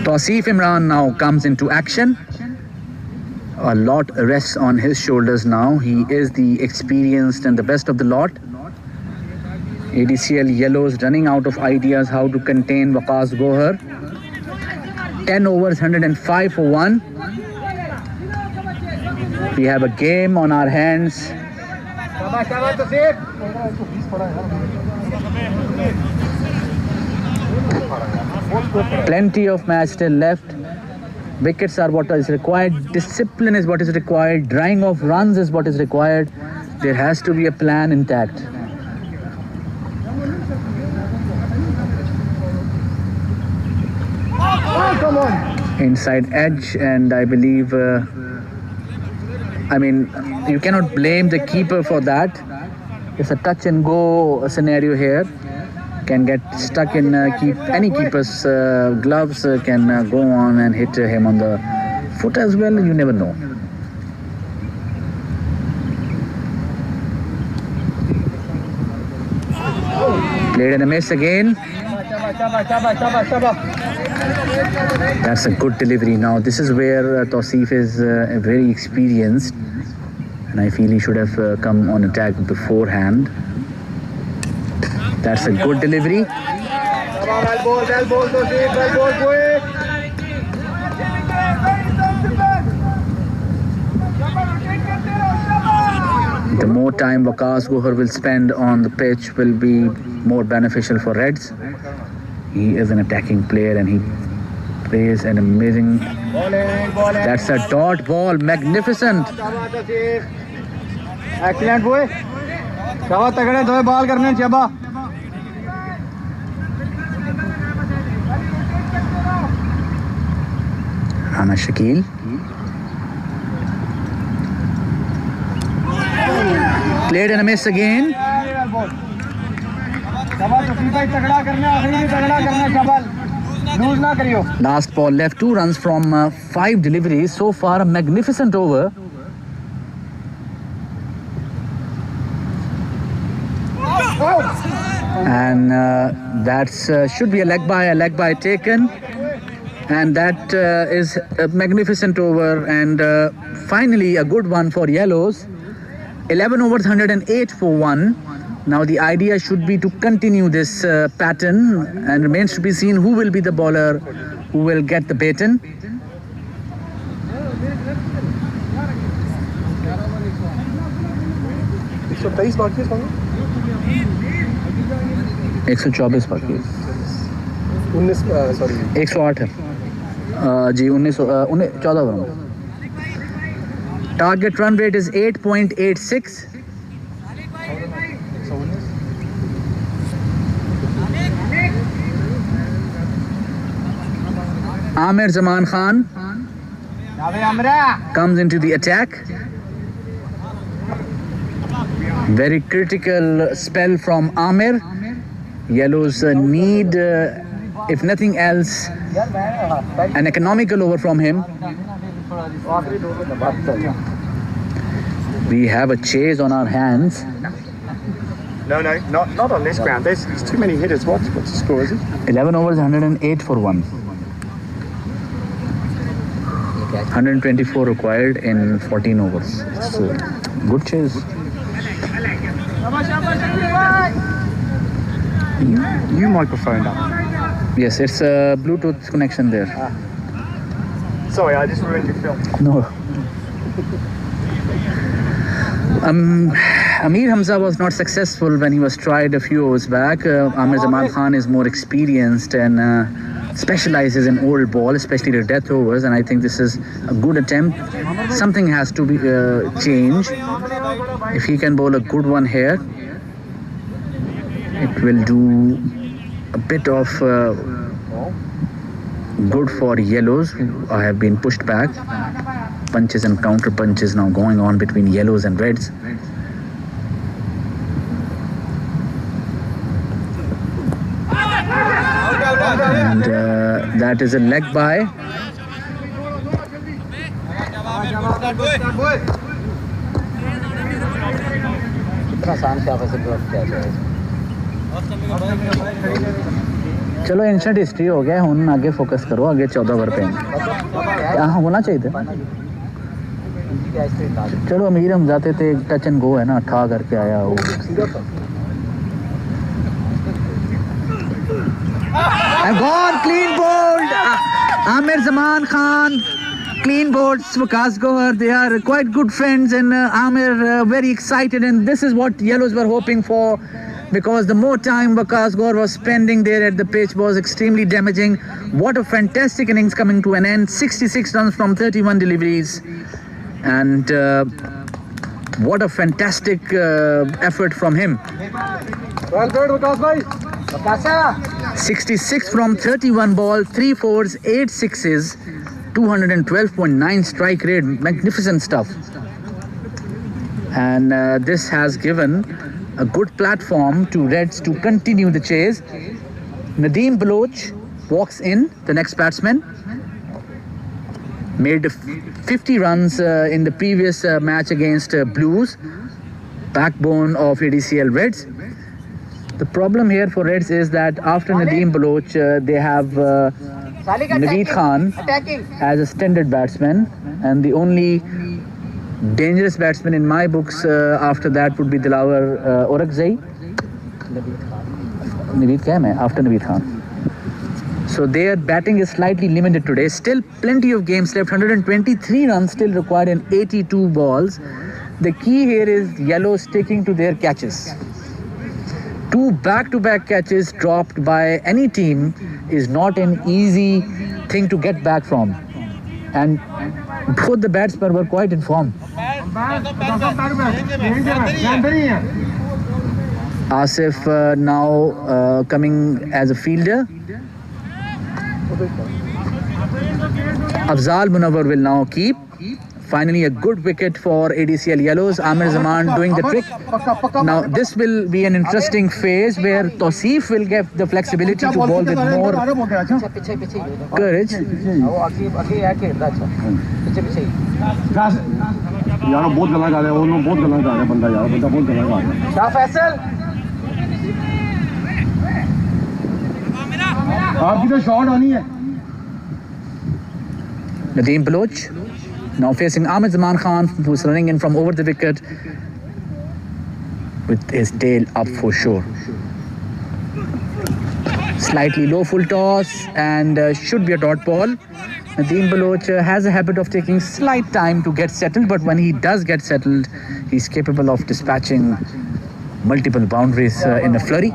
Tausif Imran now comes into action. A lot rests on his shoulders now. He is the experienced and the best of the lot. ADCL Yellows running out of ideas how to contain Waqas Gohar. 10 overs, 105 for 1. We have a game on our hands. Plenty of match still left. Wickets are what is required. Discipline is what is required. Drying of runs is what is required. There has to be a plan intact. Come on. Inside edge, and I believe you cannot blame the keeper for that. It's a touch and go scenario here. Can get stuck in any keeper's gloves, can go on and hit him on the foot as well. You never know. Played and a miss again. That's a good delivery. Now this is where Tausif is very experienced, and I feel he should have come on attack beforehand. That's a good delivery. The more time Waqas Gohar will spend on the pitch will be more beneficial for Reds. He is an attacking player and he plays an amazing... That's a dot ball. Magnificent. Excellent boy. Shaba tagde do ball karne Shaba. Rana Shakil. Played and a miss again. Last ball left, 2 runs from 5 deliveries. So far, a magnificent over. And that should be a leg by taken. And that is a magnificent over, and finally a good one for Yellows. 11 overs, 108 for 1. Now the idea should be to continue this pattern, and remains to be seen who will be the bowler who will get the baton. So 23 बाकी है 124 बाकी है 19 sorry 108 है जी 14 over में. Target run rate is 8.86. Amir Zaman Khan comes into the attack. Very critical spell from Amir. Yellows need, if nothing else, an economical over from him. We have a chase on our hands. No, not on this ground. There's too many hitters. What's the score, is it? 11 overs, 108 for 1. 124 required in 14 overs. It's a good chase. You microphone up. Yes, it's a Bluetooth connection there. Sorry, I just ruined your film. No. Amir Hamza was not successful when he was tried a few overs back. Amir Zaman Khan is more experienced and specializes in old ball, especially the death overs, and I think this is a good attempt. Something has to be changed. If he can bowl a good one here, it will do a bit of good for yellows who have been pushed back. Punches and counter punches now going on between yellows and reds. And that is a leg by. चलो instant history हो गया हुन आगे focus करो आगे 14 over पे यहाँ होना चाहिए था चलो अमीर हम जाते थे टच एंड गो है ना ठा करके आया वो and gone clean bowled Amir Zaman Khan clean bowled Waqas Gohar. They are quite good friends and Amir very excited, and this is what yellows were hoping for, because the more time Waqas Gohar was spending there at the pitch was extremely damaging. What a fantastic innings coming to an end. 66 runs from 31 deliveries, and what a fantastic effort from him. Well played, Waqas bhai. 66 from 31 ball, 3 fours, 8 sixes, 212.9 strike rate. Magnificent stuff. And this has given a good platform to Reds to continue the chase. Nadeem Baloch walks in, the next batsman. Made 50 runs in the previous match against Blues, backbone of ADCL Reds. The problem here for Reds is that after Nadeem Baloch, they have Naveed Khan as a standard batsman, and the only dangerous batsman in my books after that would be Dilawar Orakzai. Naveed Khan after Naveed Khan. So their batting is slightly limited today. Still plenty of games left. 123 runs still required in 82 balls. The key here is yellow sticking to their catches. 2 back-to-back catches dropped by any team is not an easy thing to get back from. And both the batsmen were quite in form. Asif now coming as a fielder. Afzal Munawar will now keep. Finally a good wicket for ADCL Yellows. Amir Zaman doing the trick. Now this will be an interesting phase where Tausif will get the flexibility to bowl with more courage. Nadeem Baloch now facing Amir Zaman Khan, who's running in from over the wicket with his tail up for sure. Slightly low full toss and should be a dot ball. Nadeem Baloch has a habit of taking slight time to get settled, but when he does get settled, he's capable of dispatching multiple boundaries in a flurry.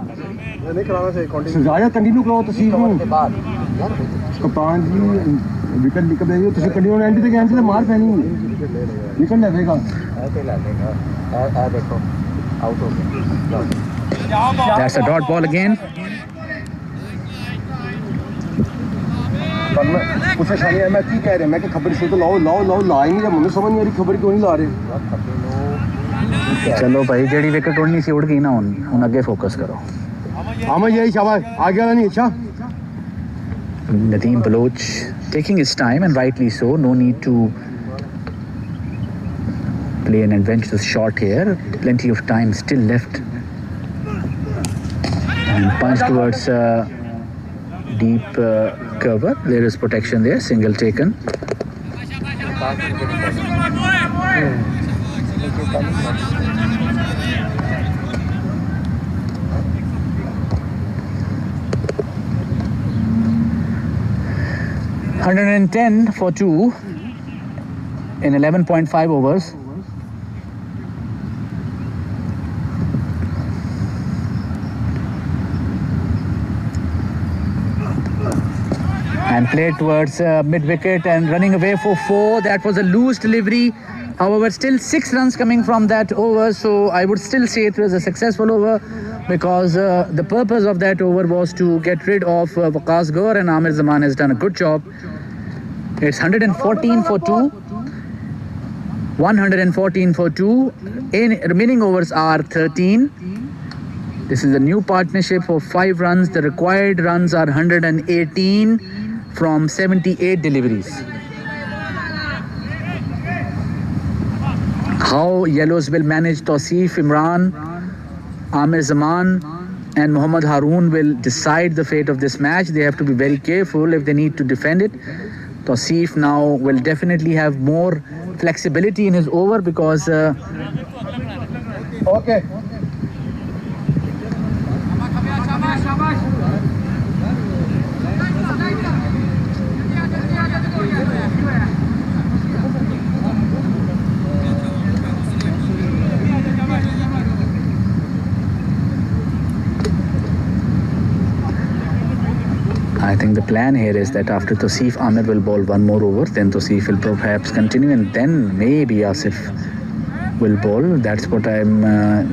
Wicket निकल जाएगी तो continue and तक and से मार पैनी निकल जाएगा देखो आउट हो गया. That's a dot ball again. मुझसे शानी है मैं की कह रहे मैं कि खबर से तो लाओ लाओ लाओ ला ही नहीं रहा मुझे समझ नहीं आ रही खबर क्यों नहीं ला रहे. चलो भाई जेडी विकेट उड़नी सी उड़ गई ना हुन अगे फोकस करो. हां मैं यही शाबाश आगे वाला नहीं अच्छा. Nadeem Baloch taking his time, and rightly so. No need to play an adventurous shot here. Plenty of time still left. And punch towards deep cover. There is protection there. Single taken. $110 for 2 in 11.5 overs. and played towards mid-wicket and running away for 4. That was a loose delivery. However, still 6 runs coming from that over, so I would still say it was a successful over, because the purpose of that over was to get rid of Waqas Gaur, and Amir Zaman has done a good job. It's 114 for 2. 114 for 2. Remaining overs are 13. This is a new partnership of 5 runs. The required runs are 118 from 78 deliveries. How Yellows will manage Tausif, Imran, Amir Zaman and Mohammad Haroon will decide the fate of this match. They have to be very careful if they need to defend it. Tausif now will definitely have more flexibility in his over, because Okay. I think the plan here is that after Tausif, Amir will bowl 1 more over, then Tausif will perhaps continue, and then maybe Asif will bowl. That's what I'm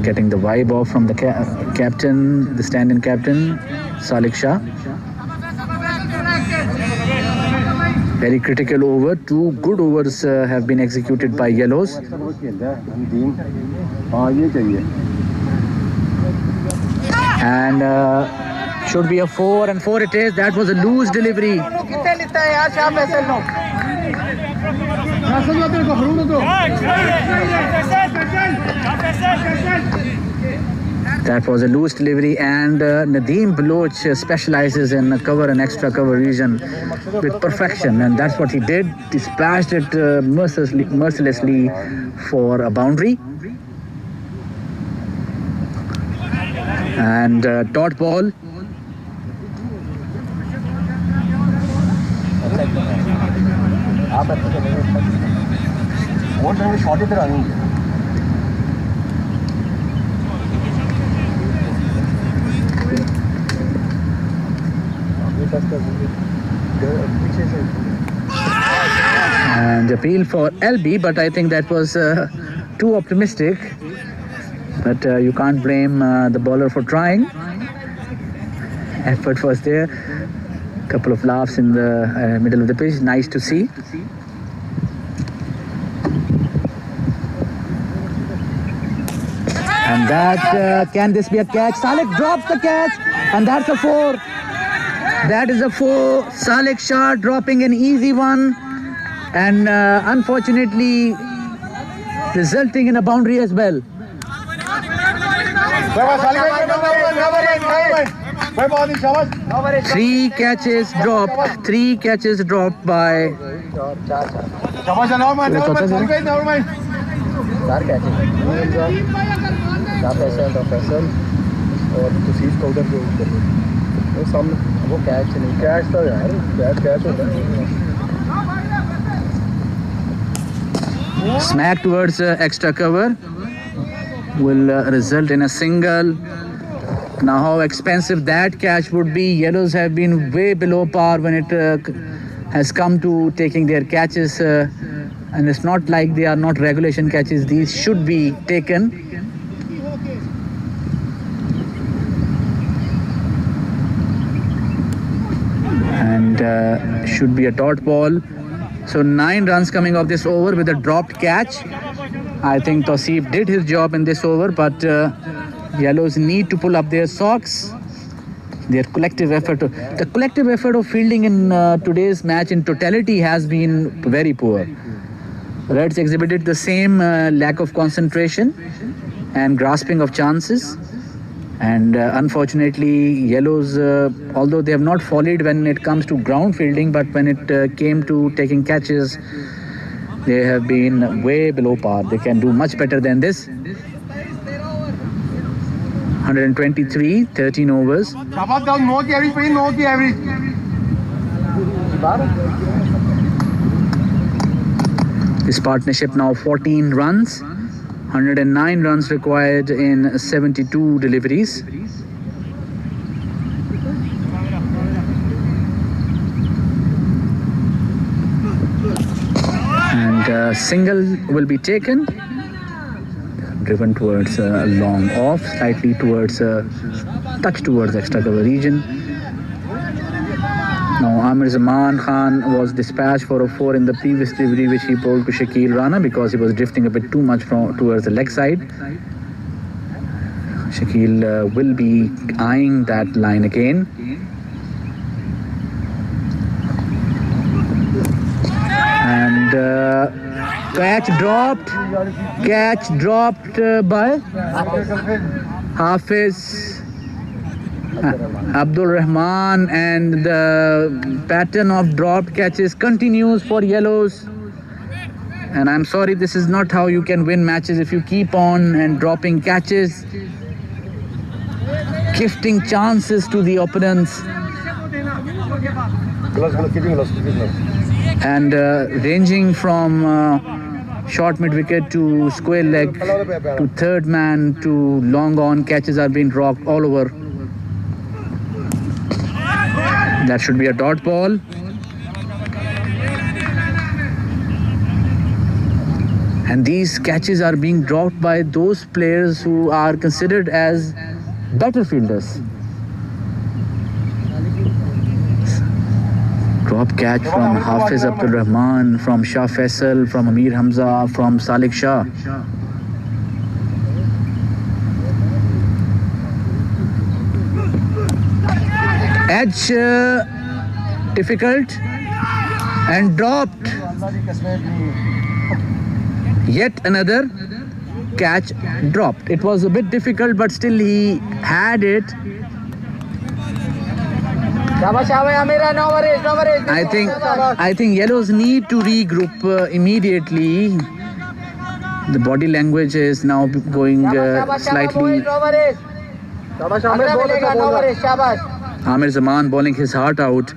getting the vibe of from the captain, the stand-in captain, Salik Shah. Very critical over. 2 good overs have been executed by Yellows. And should be a 4, and 4 it is. That was a loose delivery. That was a loose delivery, and Nadeem Baloch specializes in cover and extra cover region with perfection, and that's what he did. He splashed it mercilessly for a boundary. And dot ball. And appeal for LB, but I think that was too optimistic. But you can't blame the bowler for trying. Effort was there. Couple of laughs in the middle of the pitch. Nice to see. And that, can this be a catch? Salik drops the catch, and that's a 4. That is a 4. Salik Shah dropping an easy one, and unfortunately resulting in a boundary as well. 3 catches dropped. 3 catches dropped by. Smack towards extra cover will result in a single. Now how expensive that catch would be. Yellows have been way below par when it has come to taking their catches, and it's not like they are not regulation catches. These should be taken. And should be a dot ball. So 9 runs coming off this over with a dropped catch. I think Tausif did his job in this over, but Yellows need to pull up their socks. Their collective effort, the collective effort of fielding in today's match in totality has been very poor. Reds exhibited the same lack of concentration and grasping of chances. And unfortunately, Yellows, although they have not fallen when it comes to ground fielding, but when it came to taking catches, they have been way below par. They can do much better than this. 123, 13 overs. This partnership now 14 runs. 109 runs required in 72 deliveries. and single will be taken, driven towards a long off, slightly towards touch towards extra cover region. Now Amir Zaman Khan was dispatched for a 4 in the previous delivery which he bowled to Shakil Rana because he was drifting a bit too much towards the leg side. Shakil will be eyeing that line again. And catch dropped by Hafiz Abdul Rahman, and the pattern of dropped catches continues for yellows. And I'm sorry, this is not how you can win matches if you keep on and dropping catches, gifting chances to the opponents, and ranging from short mid wicket to square leg to third man to long on. Catches are being dropped all over. That should be a dot ball. And these catches are being dropped by those players who are considered as better fielders. Drop catch from Hafiz Abdul Rahman, from Shah Faisal, from Amir Hamza, from Salik Shah. Edge difficult and dropped. Yet another catch dropped. It was a bit difficult, but still he had it. I think yellows need to regroup immediately. The body language is now going slightly. Amir Zaman bowling his heart out.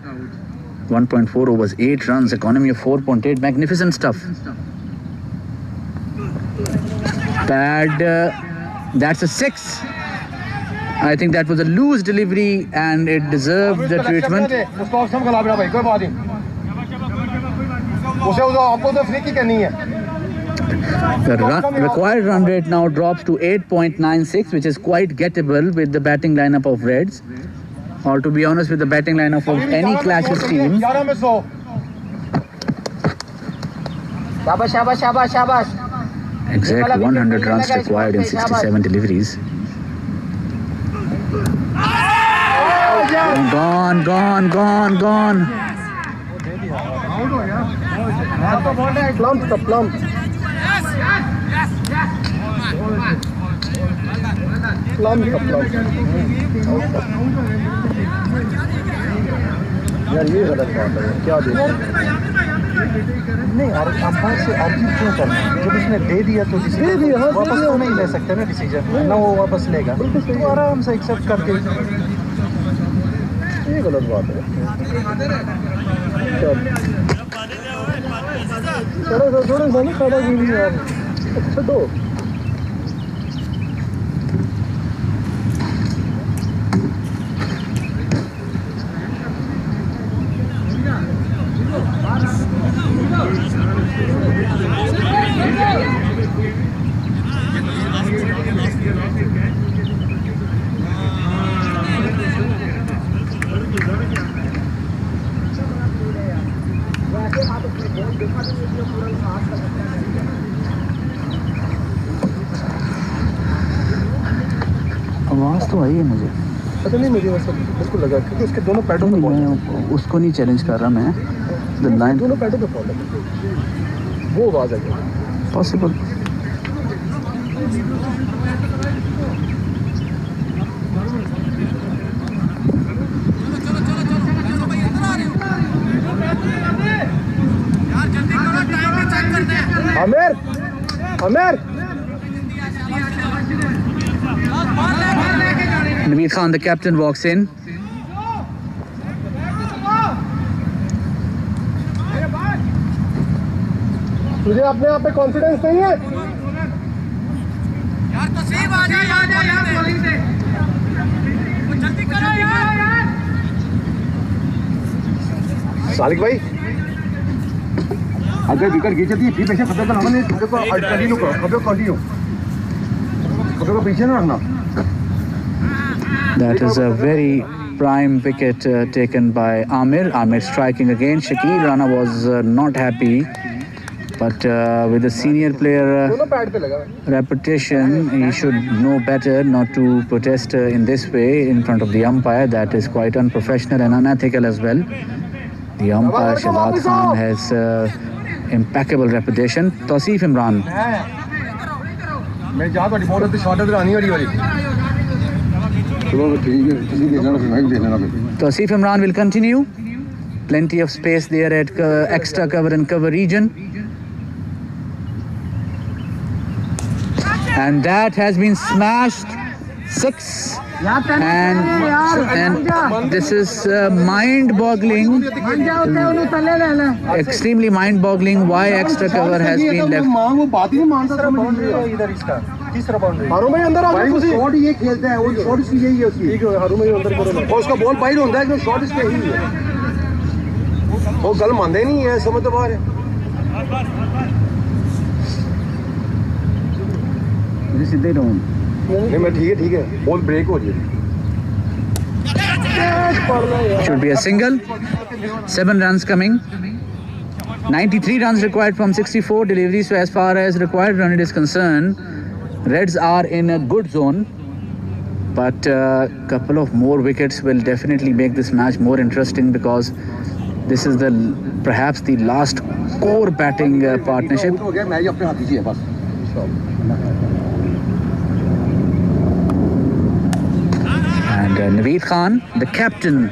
1.4 overs, 8 runs, economy of 4.8. Magnificent stuff. Bad. That's a 6. I think that was a loose delivery and it deserved the treatment. The required run rate now drops to 8.96, which is quite gettable with the batting lineup of Reds, or to be honest, with the batting lineup of any Clashes team. Exact 100 runs required in 67 deliveries. Gone. Plump. यार ये गलत बात है, क्या दे नहीं umpire से argue क्यों करना है? जब उसने दे दिया तो वापस तो नहीं ले सकते ना डिसीजन, ना वो वापस लेगा, तो आराम से एक्सेप्ट करके। ये गलत बात है। थोड़ा खड़ा भी नहीं यार, छोड़ो। आवाज तो आई है मुझे, पता नहीं मुझे वैसे उसको लगा क्योंकि उसके दोनों पैडों पे मैं उसको नहीं चैलेंज कर रहा मैं, द लाइन दोनों पैडों पे फॉल है, वो आवाज है possible. Aamir Naveed Khan, the captain, walks in. तुझे अपने आप पे कॉन्फिडेंस नहीं है? यार तो सही बात है यार बॉलिंग से जल्दी करो यार। सालिक भाई अगर विकेट खींचती है फिर खबे को हमने खबे को कंटिन्यू करो खबे को पीछे ना रखना. That is a very prime wicket taken by Amir. Amir striking again. Shakil Rana was not happy, but with the senior player reputation, he should know better not to protest in this way in front of the umpire. That is quite unprofessional and unethical as well. The umpire Shahzad Khan has impeccable reputation. Tausif Imran. Tausif Imran will continue. Plenty of space there at extra cover and cover region. And that has been smashed. 6. And this is mind-boggling. Extremely mind-boggling why extra cover has been left. हारू में अंदर भाई वो shot ये खेलता है वो shot इसकी यही है उसकी ठीक है हारू में अंदर करो ना और उसका बॉल वाइड होता है कि शॉट इसके ही है वो गल मानते नहीं है समझ तो बाहर है सीधे डाउन नहीं मैं ठीक है बॉल ब्रेक हो जाएगी. Should be a single. 7 runs coming. 93 runs required from 64 deliveries. So as far as required run it is concerned, Reds are in a good zone, but a couple of more wickets will definitely make this match more interesting because this is perhaps the last core batting partnership. And Naveed Khan, the captain.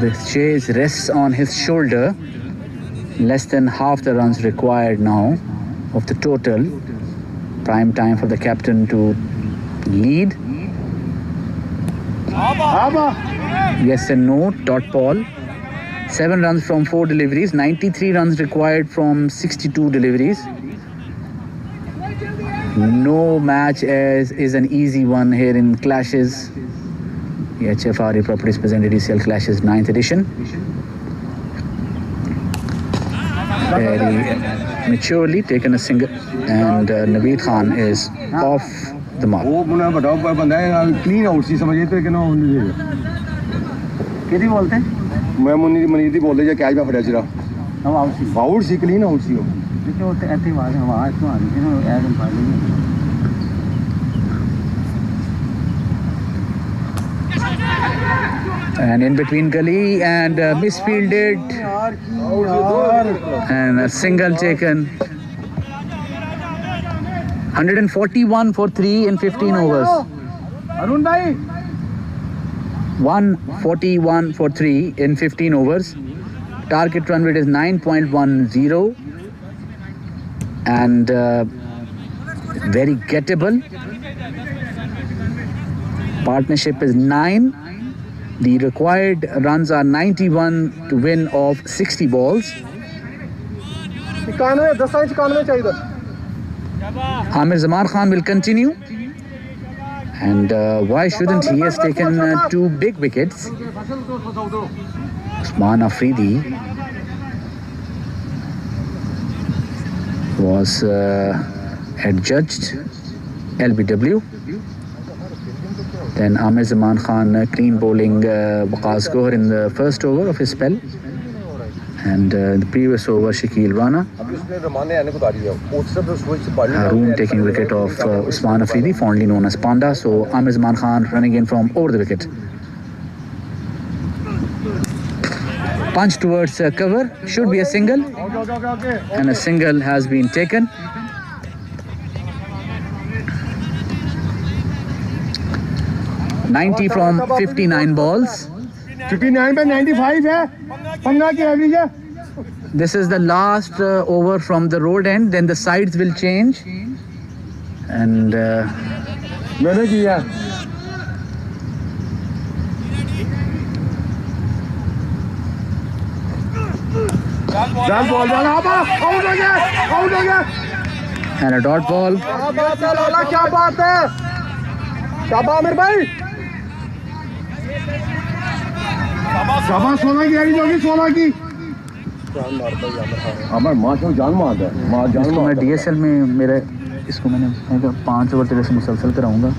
The chase rests on his shoulder. Less than half the runs required now of the total. Prime time for the captain to lead. Yes and no, dot ball. 7 runs from 4 deliveries. 93 runs required from 62 deliveries. No match is an easy one here in Clashes. The HRFE Properties presented ECL Clashes 9th edition. Very maturely taken a single, and Naveed Khan is off the mark. Clean out सी समझिए तो कितना कितनी बोलते हैं मैं मुनीर दी बोलते जो कैच पे फड़िया सिरा हम आउट सी क्लीन आउट सी हो देखो ऐसे आवाज तो आ रही है ना ऐड हम पाले and in between gully and misfielded and a single taken. 141 for 3 in 15 overs. Arun भाई 141 for 3 in 15 overs. Target run rate is 9.10 and very gettable. Partnership is 9. The required runs are 91 to win of 60 balls. Amir Zaman Khan will continue. And why shouldn't he has taken 2 big wickets? Usman Afridi was adjudged LBW. Then Amir Zaman Khan clean bowling Waqas Gohar in the first over of his spell. And the previous over Shakil Rana. Haroon taking wicket of Usman Afridi, fondly known as Panda. So Amir Zaman Khan running in from over the wicket. Punch towards cover, should be a single. And a single has been taken. 90 from 59 balls. 59 by 95 है 15 की average है. This is the last over from the road end. Then the sides will change. And मैंने किया. जान ball जाना out हो गया. And a dot ball. क्या बात है. शाबाश आमिर भाई. शाबाश 16 की एवरेज होगी 16 की. हमारे माँ को जान मारता है, माँ जान इसको मैं मारता है। DSL में मेरा इसको मैंने 5 ओवर तेरे से मुसलसल कराऊंगा।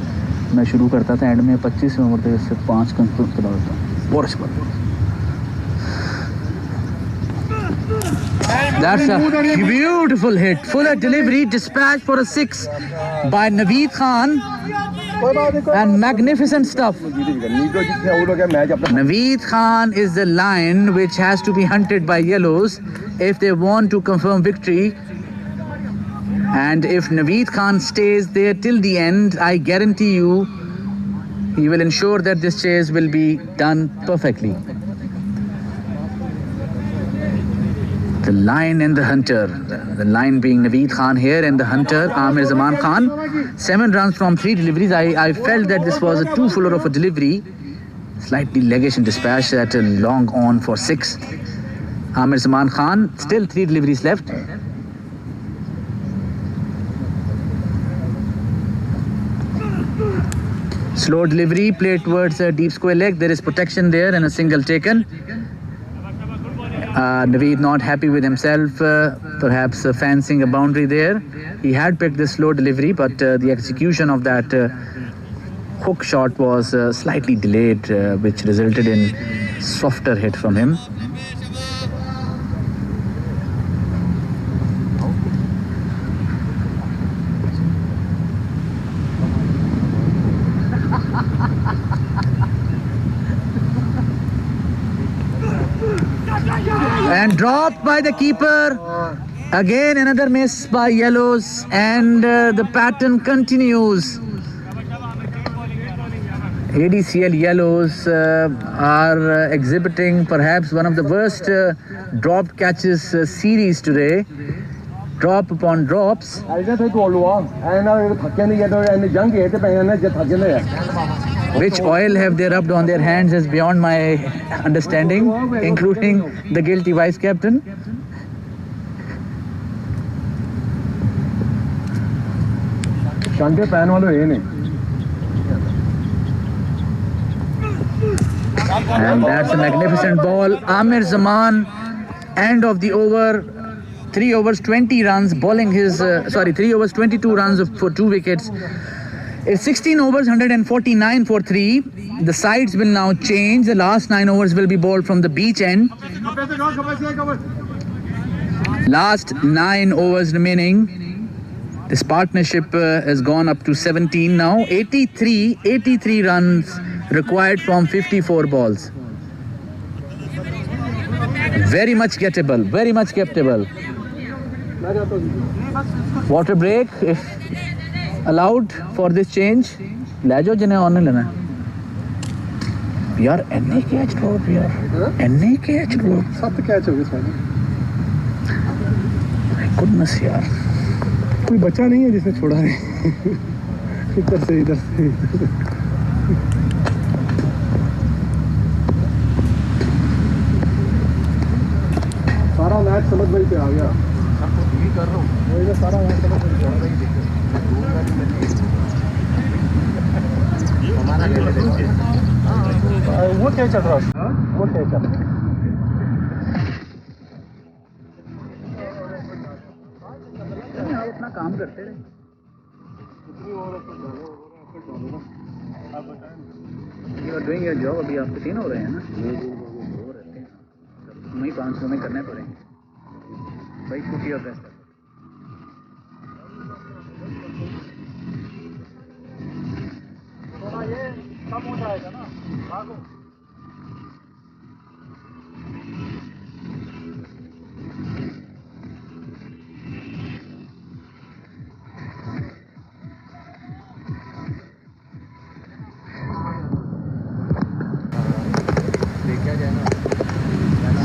मैं शुरू करता था एंड में 25 ओवर तेरे से 5 कंप्लीट करा देता हूँ। That's a beautiful hit. Fuller delivery, dispatch for a 6 by Naveed Khan. And magnificent stuff. Naveed Khan is the lion which has to be hunted by yellows if they want to confirm victory. And if Naveed Khan stays there till the end, I guarantee you, he will ensure that this chase will be done perfectly. The lion and the hunter. The lion being Naveed Khan here and the hunter Amir Zaman Khan. 7 runs from 3 deliveries. I felt that this was a too fuller of a delivery. Slightly leggish and dispatch at a long on for 6. Amir Zaman Khan, still 3 deliveries left. Slow delivery, played towards a deep square leg. There is protection there and a single taken. Naveed not happy with himself, perhaps fancying a boundary there. He had picked the slow delivery, but the execution of that hook shot was slightly delayed, which resulted in softer hit from him. And dropped by the keeper. Again another miss by yellows, and the pattern continues. Adcl yellows are exhibiting perhaps one of the worst dropped catches series today. Drop upon drops. Which oil have they rubbed on their hands is beyond my understanding, including the guilty vice captain. And that's a magnificent ball. Amir Zaman, end of the over. 3 overs, 20 runs, bowling his, 3 overs, 22 runs for 2 wickets. It's 16 overs, 149 for 3. The sides will now change. The last 9 overs will be bowled from the beach end. Last 9 overs remaining. This partnership has gone up to 17 now. 83 runs required from 54 balls. Very much gettable, very much gettable. Water break if allowed for this change. ले जाओ जिन्हें on लेना यार NA catch drop यार NA catch drop 7 catch हो गए सारे goodness यार कोई बचा नहीं है जिसने छोड़ा नहीं इधर से सारा मैच समझ वही पे आ गया कर रहा हूँ वही सारा मैच समझ वही पे आ रहा है वो क्या चल रहा है वो क्या चल रहा है अपना काम करते रहे You are doing your job. अभी आपके 3 हो रहे हैं ना वो रहते हैं वही 500 में करने पड़ेंगे भाई छुट्टी और बेस्ट ये कम हो जाएगा ना भागो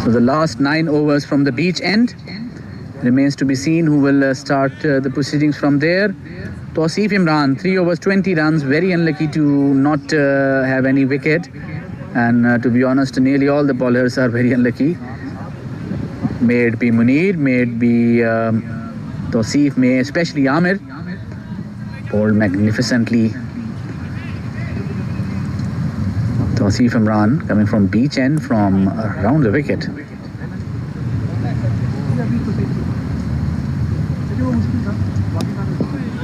So the last 9 overs from the beach end. Remains to be seen who will start the proceedings from there. Tausif Imran, 3 overs, 20 runs. Very unlucky to not have any wicket. And to be honest, nearly all the bowlers are very unlucky. May it be Munir, may it be Tausif, may especially Amir. Bowled magnificently. Tausif Imran coming from beach end from around the wicket.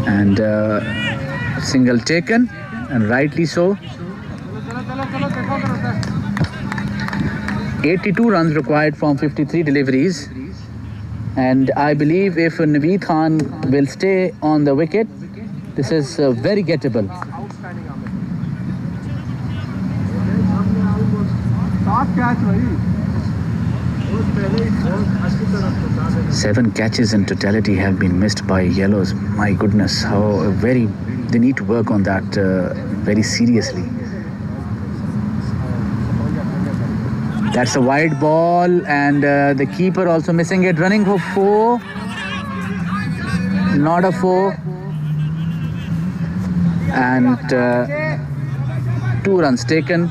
And single taken, and rightly so. 82 runs required from 53 deliveries, and I believe if Naveed Khan will stay on the wicket, this is very gettable. 7 catches in totality have been missed by yellows. My goodness, how they need to work on that very seriously. That's a wide ball, and the keeper also missing it, running for 4. Not a 4. And 2 runs taken.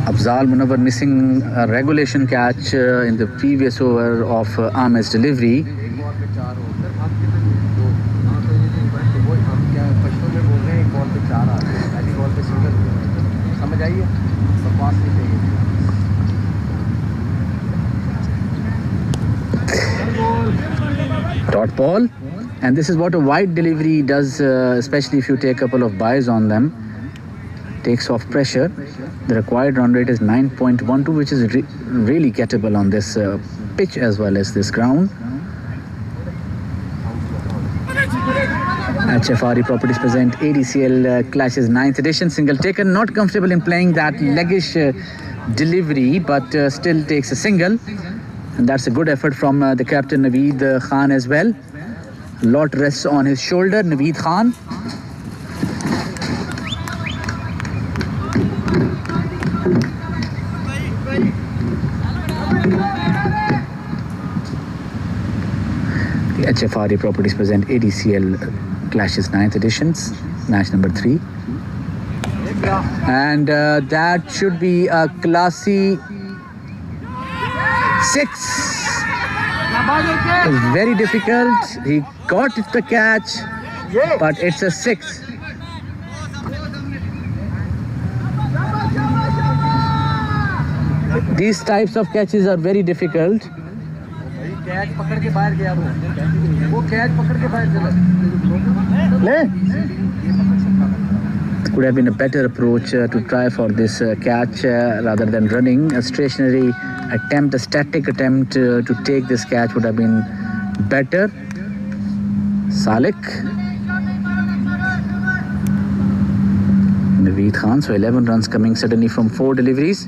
Afzal Munawar missing a regulation catch in the previous over of Ahmed's delivery. Dot ball, and this is what a wide delivery does, especially if you take a couple of byes on them. Takes off pressure. The required run rate is 9.12, which is really gettable on this pitch as well as this ground. HRFE Properties present ADCL Clashes 9th edition. Single taken. Not comfortable in playing that leggish delivery, but still takes a single. And that's a good effort from the captain Naveed Khan as well. A lot rests on his shoulder, Naveed Khan. The HRFE Properties present ADCL Clashes 9th editions, match number 3. And that should be a classy 6. It's very difficult. He got the catch, but it's a 6. These types of catches are very difficult. Could have been a better approach to try for this catch rather than running. A stationary attempt, a static attempt to take this catch would have been better. Salik. Naveed Khan, so 11 runs coming suddenly from 4 deliveries.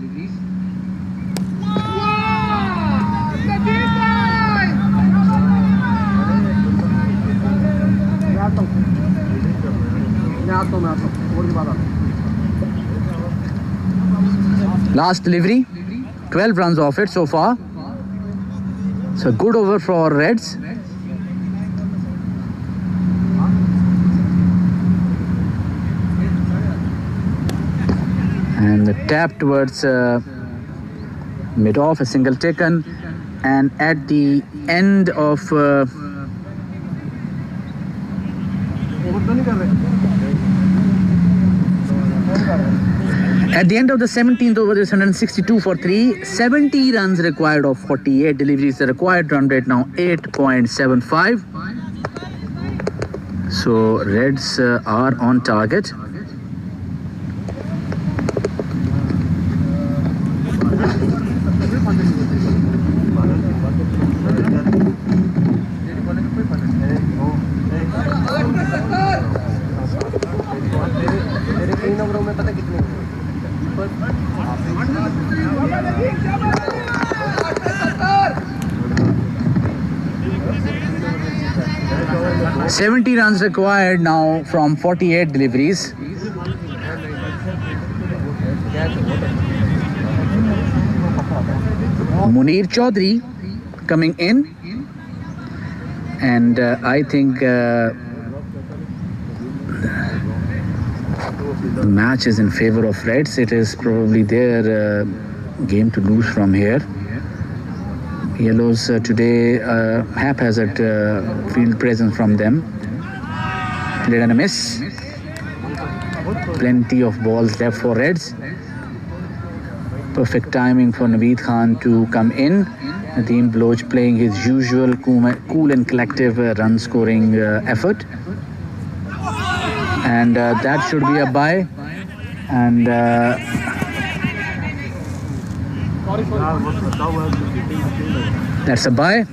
Last delivery, 12 runs off it so far. So good over for Reds. And the tap towards mid-off, a single taken. And at the end of the 17th over, there's 162 for 3. 70 runs required of 48 deliveries. The required run rate now 8.75. So Reds are on target. $70 runs required now from 48 deliveries. Munir Chaudhary coming in, and I think the match is in favor of Reds. It is probably their game to lose from here. Yellows today haphazard field presence from them. Played and a miss. Plenty of balls left for Reds. Perfect timing for Naveed Khan to come in. Nadeem Baloch playing his usual cool and collective run scoring effort. And that should be a bye. And that's a bye.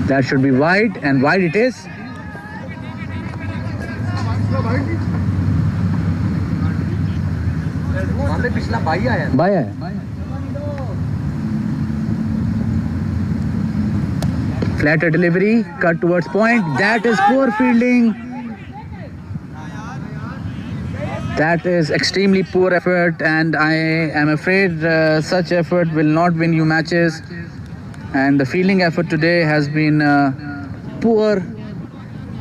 That should be wide, and wide it is. Bye. Flatter delivery, cut towards point. That is poor fielding. That is extremely poor effort, and I am afraid such effort will not win you matches. And the fielding effort today has been poor,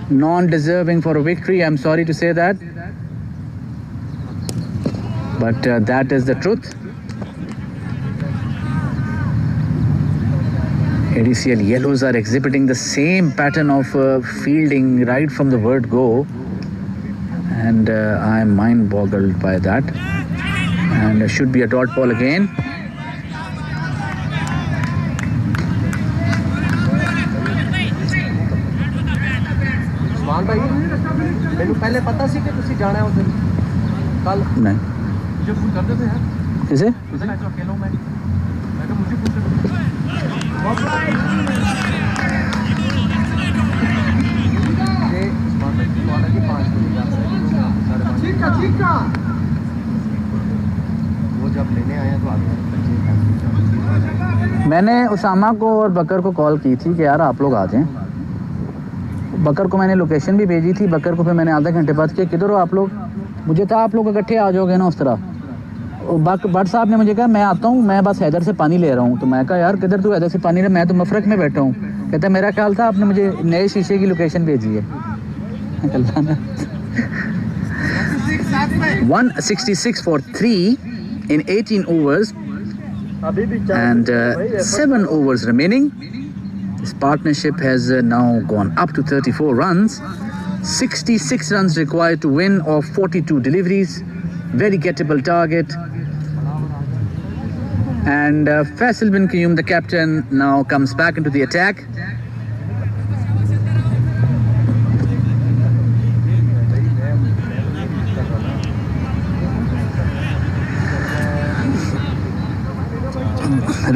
non-deserving for a victory. I'm sorry to say that, but that is the truth. Adcl yellows are exhibiting the same pattern of fielding right from the word go, and I'm mind-boggled by that. And it should be a dot ball again. पहले पता सी कि तुसी जाना है उधर कल नहीं मुझे फोन कर देते हैं किसे मैं तो अकेला हूं मैं कहा मुझे फोन कर ये इस्माइल भाई की कॉल है कि 5 बजे जा रहा है ठीक है वो जब लेने आए तो आगे मैंने उसामा को और बकर को कॉल की थी कि यार आप लोग आ जाएं। बकर को मैंने लोकेशन भी भेजी थी। बकर को फिर मैंने आधा घंटे बाद किया, किधर हो आप लोग? मुझे था आप लोग इकट्ठे आ जाओगे ना उस तरह। भट्ट साहब ने मुझे कहा मैं आता हूँ, मैं बस हैदर से पानी ले रहा हूँ। तो मैं कहा यार किधर तू हैदर से पानी ले, मैं तो मफरक में बैठा हूँ। कहता मेरा ख्याल था आपने मुझे नए शीशे की लोकेशन भेजी है। 166 for 3 in 18 overs and 7 overs remaining. This partnership has now gone up to 34 runs. 66 runs required to win of 42 deliveries. Very gettable target. And Faisal bin Qayyum, the captain, now comes back into the attack.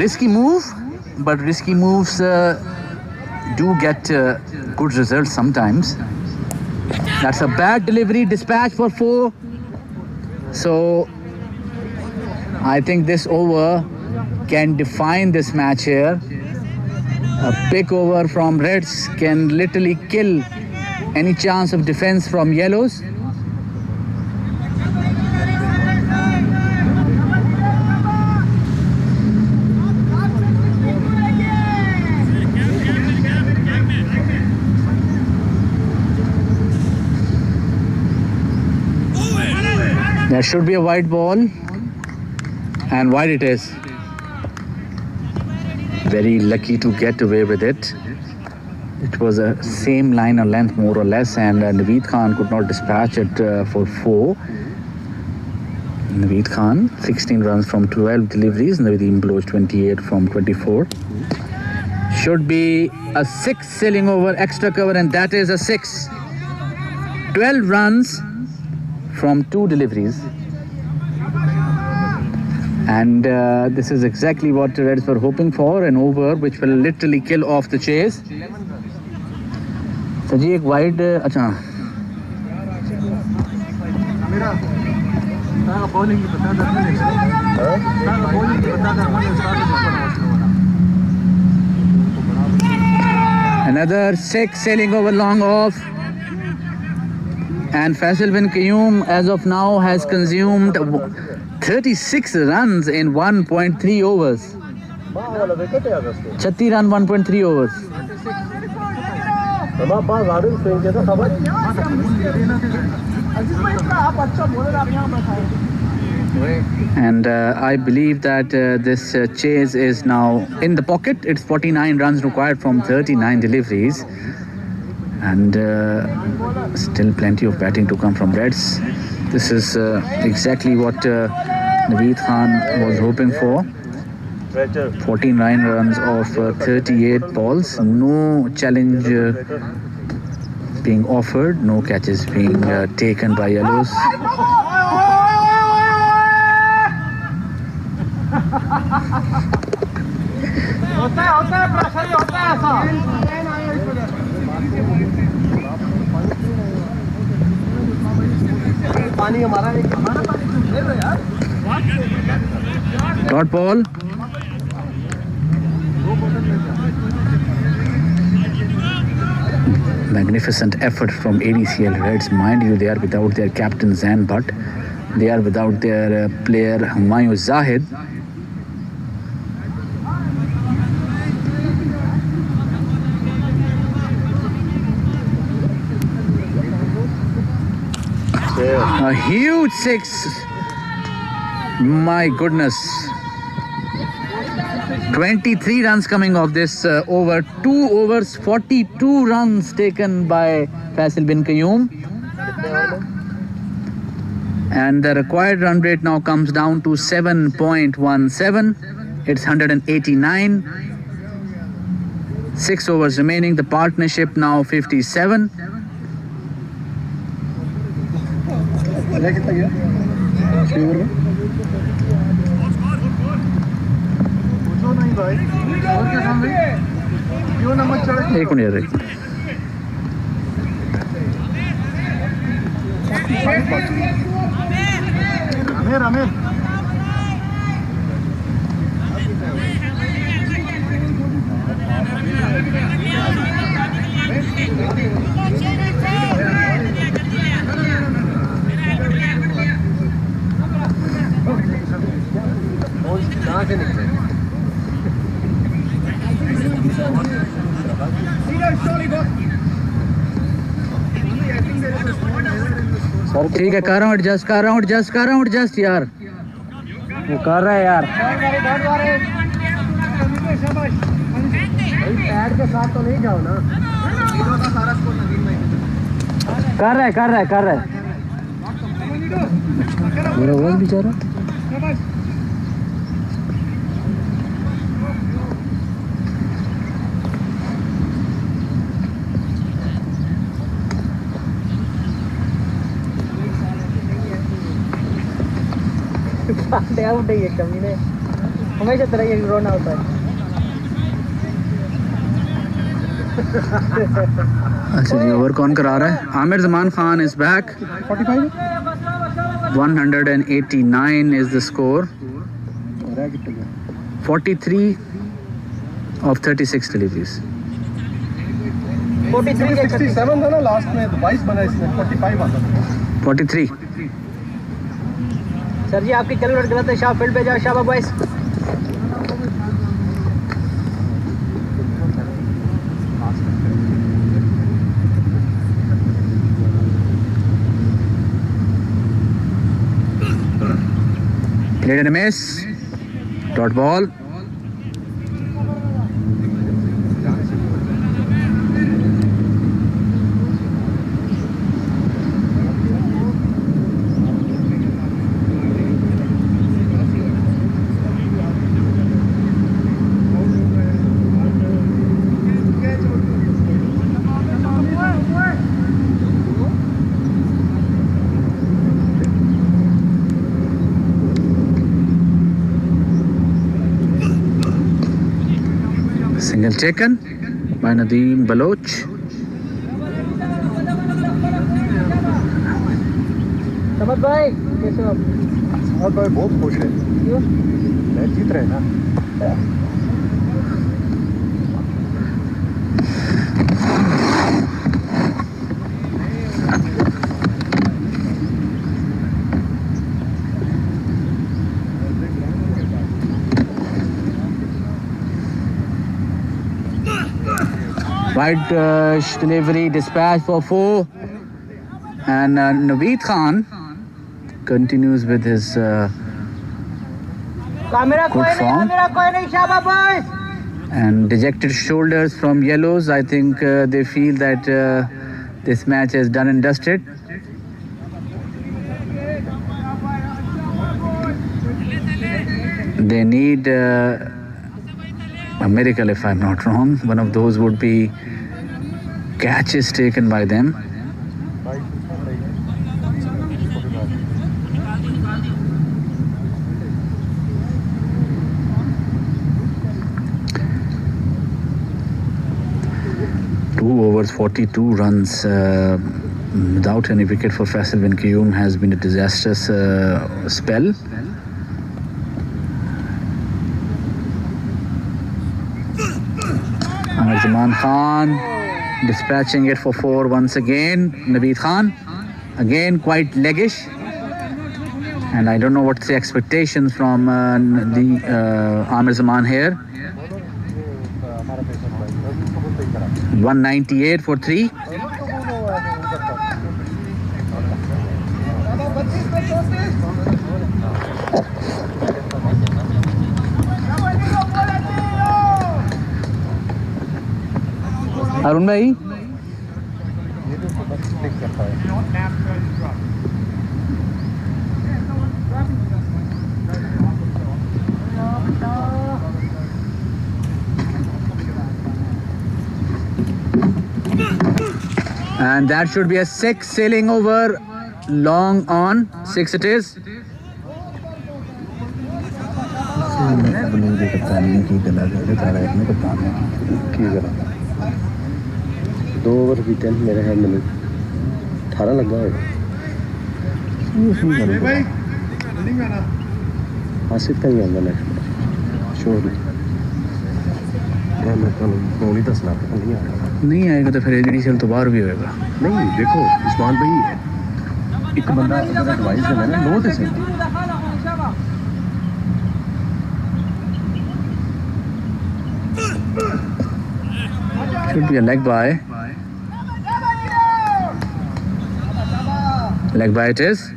Risky move, but risky moves do get good results sometimes. That's a bad delivery, dispatch for 4. So I think this over can define this match here. A big over from Reds can literally kill any chance of defense from Yellows. There should be a wide ball, and wide it is. Very lucky to get away with it. It was a same line of length more or less, and Naveed Khan could not dispatch it for 4. Naveed Khan 16 runs from 12 deliveries. Naveed Baloch 28 from 24. Should be a 6 sailing over extra cover, and that is a 6. 12 runs from 2 deliveries, and this is exactly what the Reds were hoping for, an over which will literally kill off the chase. So ji ek wide acha another 6 sailing over long off. And Faisal bin Qayyum as of now has consumed 36 runs in 1.3 overs. 30 run 1.3 overs. And I believe that this chase is now in the pocket. It's 49 runs required from 39 deliveries. And still plenty of batting to come from Reds. This is exactly what Naveed Khan was hoping for. 49 runs of 38 balls. No challenge being offered. No catches being taken by yellows. Dot ball. Magnificent effort from ADCL Reds. Mind you, they are without their captain Zain Bhatt. They are without their player Humayun Zahid. A huge six. My goodness. 23 runs coming off this over. 2 overs, 42 runs taken by Faisal bin Qayyum. And the required run rate now comes down to 7.17. It's 189. 6 overs remaining. The partnership now 57. एक minute Aamir कहाँ से निकले? ठीक है, कर रहा हूँ adjust यार। वो कर रहा है यार। पैड के साथ तो नहीं जाओ ना। कर रहा है मेरा वो बेचारा आउट है कमीने, हमेशा तरह ये रोना होता है। अच्छा जी, ओवर कौन करा रहा है? Aamir Zaman Khan is back. 189 is the score. 43 of 36 deliveries. 43 के 67 था ना लास्ट में, 22 बना इसमें, 45 आता। 43। सर जी आपकी कैलकुलेट गलत है, शाह फील्ड पे जाओ, शाबाश boys. Played in a miss. Dot ball. Single taken by Nadeem Baloch. Samad भाई कैसे हो? समद भाई बहुत खुश है। क्यों? मैच जीत रहे ना। Wide delivery, dispatch for 4. And Naveed Khan continues with his good form. And dejected shoulders from yellows. I think they feel that this match is done and dusted. They need a miracle, if I'm not wrong. One of those would be catches taken by them. Two overs, 42 runs without any wicket for Faisal bin Qayyum has been a disastrous spell. Zaman Khan dispatching it for 4 once again. Naveed Khan again quite leggish, and I don't know what's the expectations from the Amir Zaman here. 198 for 3. Arun भाई and that should be a 6 sailing over long on 6 it is. दो over भी ten मेरे ख्याल में 18 लगा है आसिफ का ही आंदा नेक्स्ट श्योर नहीं दसना नहीं आएगा तो फिर एडीसीएल तो बाहर भी होएगा। नहीं देखो उस्मान भाई एक बंदा अगर एडवाइस देना ना नो दे सकता should be a leg by. Leg by it is.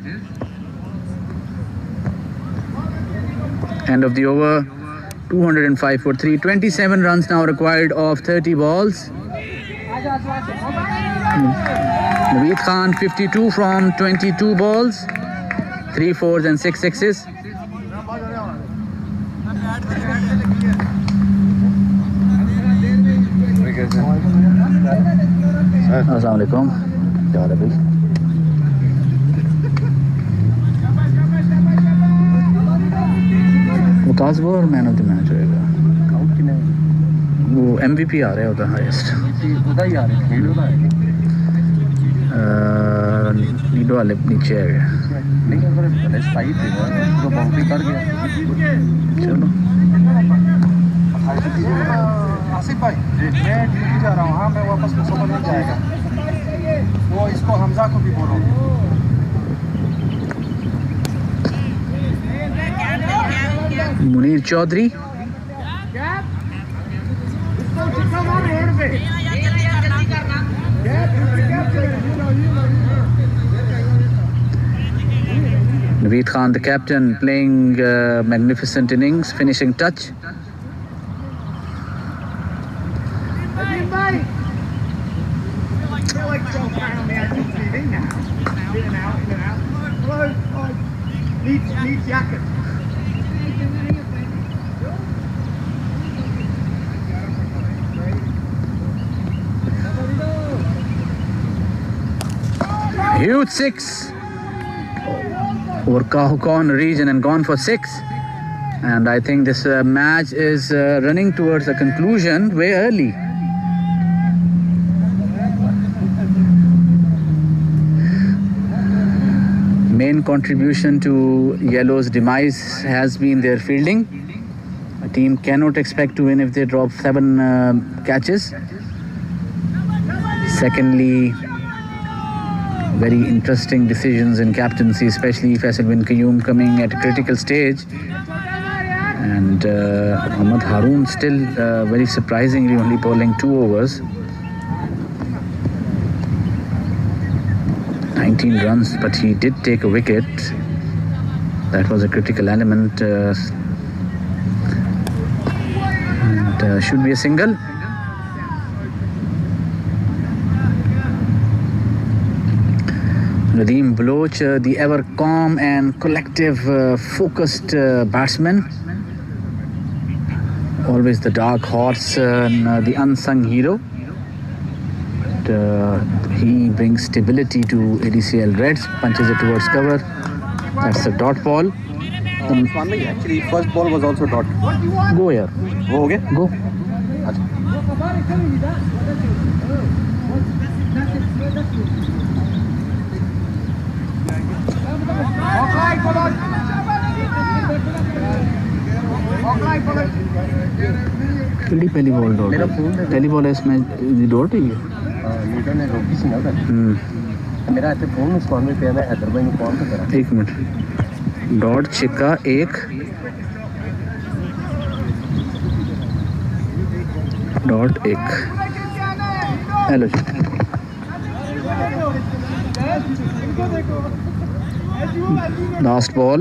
End of the over. 205 for 3. 27 runs now required of 30 balls. Naveed Khan 52 from 22 balls. 3 fours and 6 sixes. Assalamu alaikum. क्या हाल है भाई? वकास वो और मैन ऑफ द मैच होएगा। वो MVP आ रहा है उधर हाईएस्ट। उधर ही आ रहे हैं, खेल उधर है। नीडो वाले नीचे है। नहीं अगर पहले साइड पे तो बाउंड्री कर गया। चलो। आसिफ भाई मैं ड्यूटी जा रहा हूँ। हाँ मैं वापस मुसलमान नहीं जाएगा। वो इसको हमजा को भी बोलो। Munir Chaudhry Naveed Khan, the captain, playing magnificent innings, finishing touch. Huge 6 over Kahukon region and gone for 6. And I think this match is running towards a conclusion way early. Main contribution to Yellow's demise has been their fielding. A team cannot expect to win if they drop 7 catches. Secondly, very interesting decisions in captaincy, especially Faisal bin Qayyum coming at a critical stage. And Ahmad Haroon still very surprisingly only bowling 2 overs. 19 runs, but he did take a wicket. That was a critical element, and should be a single. Nadeem Baloch, the ever calm and collective, focused batsman. Always the dark horse and the unsung hero. He brings stability to ADCL Reds, punches it towards cover. That's a dot ball. Actually, first ball was also dot. Go here. Go again? Go. पहली ball dot पहली ball है इसमें dot ही है leader ने रोकी सी ना कर मेरा इतने फोन उस में पे मैं हैदर भाई ने कॉल तो करा 1 मिनट डॉट छिक्का 1 dot 1 hello last ball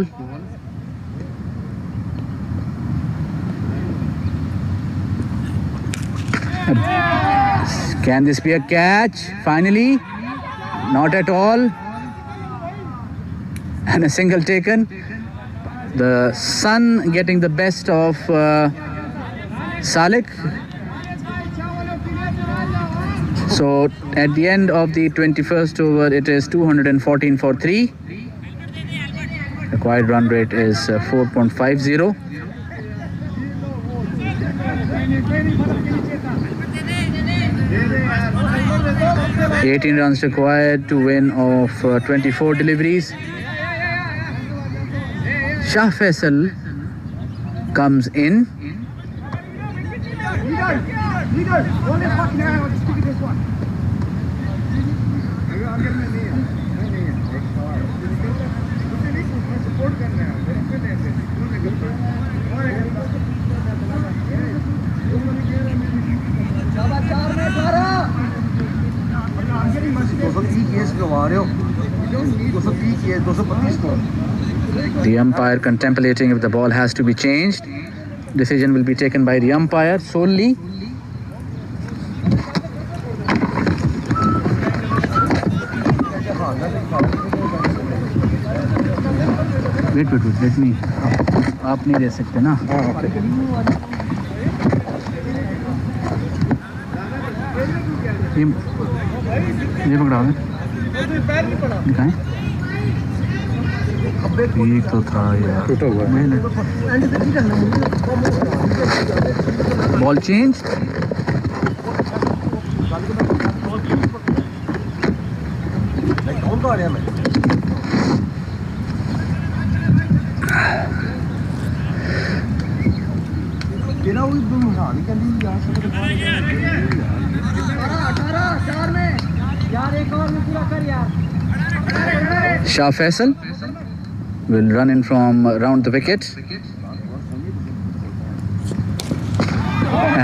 Can this be a catch? Finally, not at all. And a single taken. The sun getting the best of Salik. So at the end of the 21st over, it is 214 for 3. Required run rate is 4.50. 18 runs required to win of 24 deliveries. Shah Faisal comes in. The umpire contemplating if the ball has to be changed. Decision will be taken by the umpire solely. Wait, let me. आप नहीं दे सकते ना? ये पकड़ा है? दिखाएं? ये तो था यार। टूटा हुआ है। Ball change. Shah Faisal will run in from around the wicket.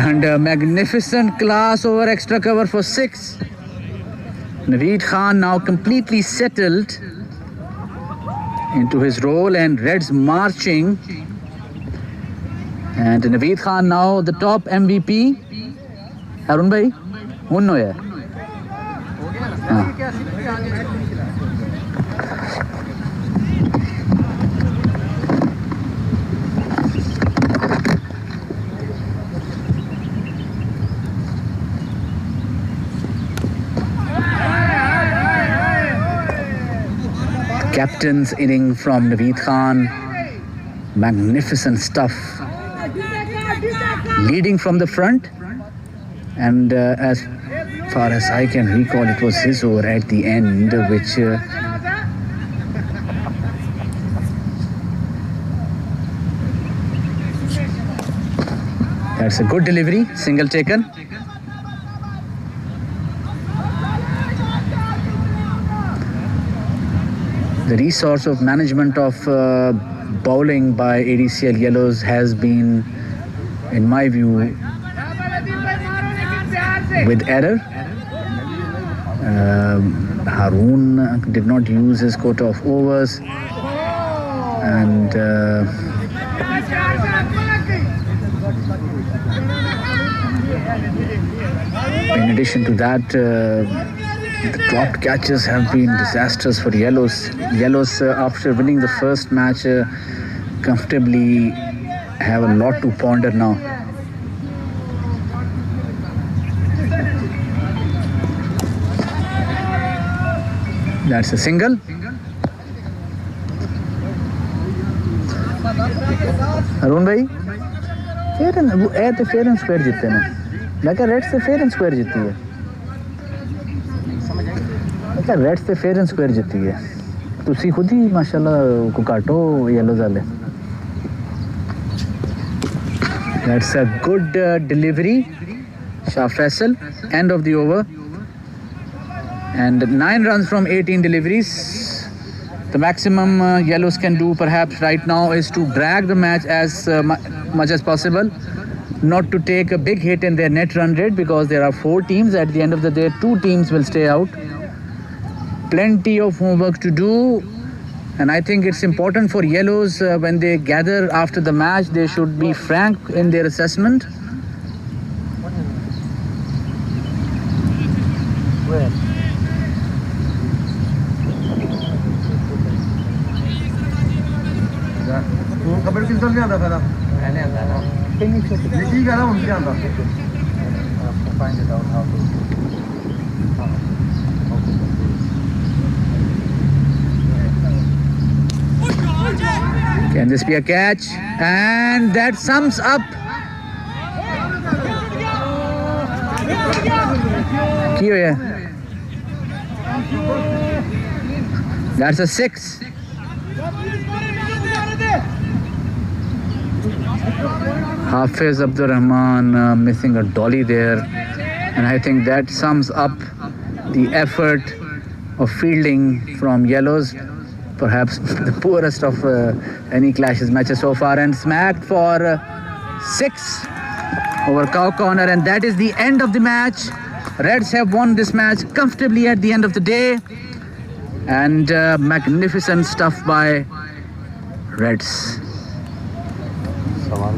And a magnificent class over extra cover for 6. Naveed Khan now completely settled into his role and Reds marching. And Naveed Khan now the top MVP. Arun bhai, unno hai. Captain's inning from Naveed Khan. Magnificent stuff. Leading from the front. And as far as I can recall, it was his over at the end, which that's a good delivery, single taken. The resource of management of bowling by ADCL Yellows has been, in my view, with error. Haroon did not use his quota of overs, and in addition to that, the dropped catches have been disastrous for Yellows. Yellows, after winning the first match, comfortably have a lot to ponder now. That's a single. Arun bhai, fair and fair and square जीते ना. लगा red से fair and square जीती है. लगा red से fair and square जीती है. तुसी खुद ही माशाल्लाह को काटो येलो जाले. That's a good delivery. Shah Faisal, end of the over. And 9 runs from 18 deliveries. The maximum Yellows can do perhaps right now is to drag the match as much as possible, not to take a big hit in their net run rate, because there are 4 teams. At the end of the day, 2 teams will stay out. Plenty of homework to do, and I think it's important for Yellows when they gather after the match, they should be frank in their assessment. Where? Kabaddi किसको नहीं आता पहला मैंने आता ना ठीक है ना उनके आता find it out how to Can this be a catch? And that sums up that's a 6. Hafiz Abdur Rahman missing a dolly there, and I think that sums up the effort of fielding from Yellows, perhaps the poorest of any Clashes matches so far, and smacked for 6 over cow corner, and that is the end of the match. Reds have won this match comfortably at the end of the day, and magnificent stuff by Reds. सवाल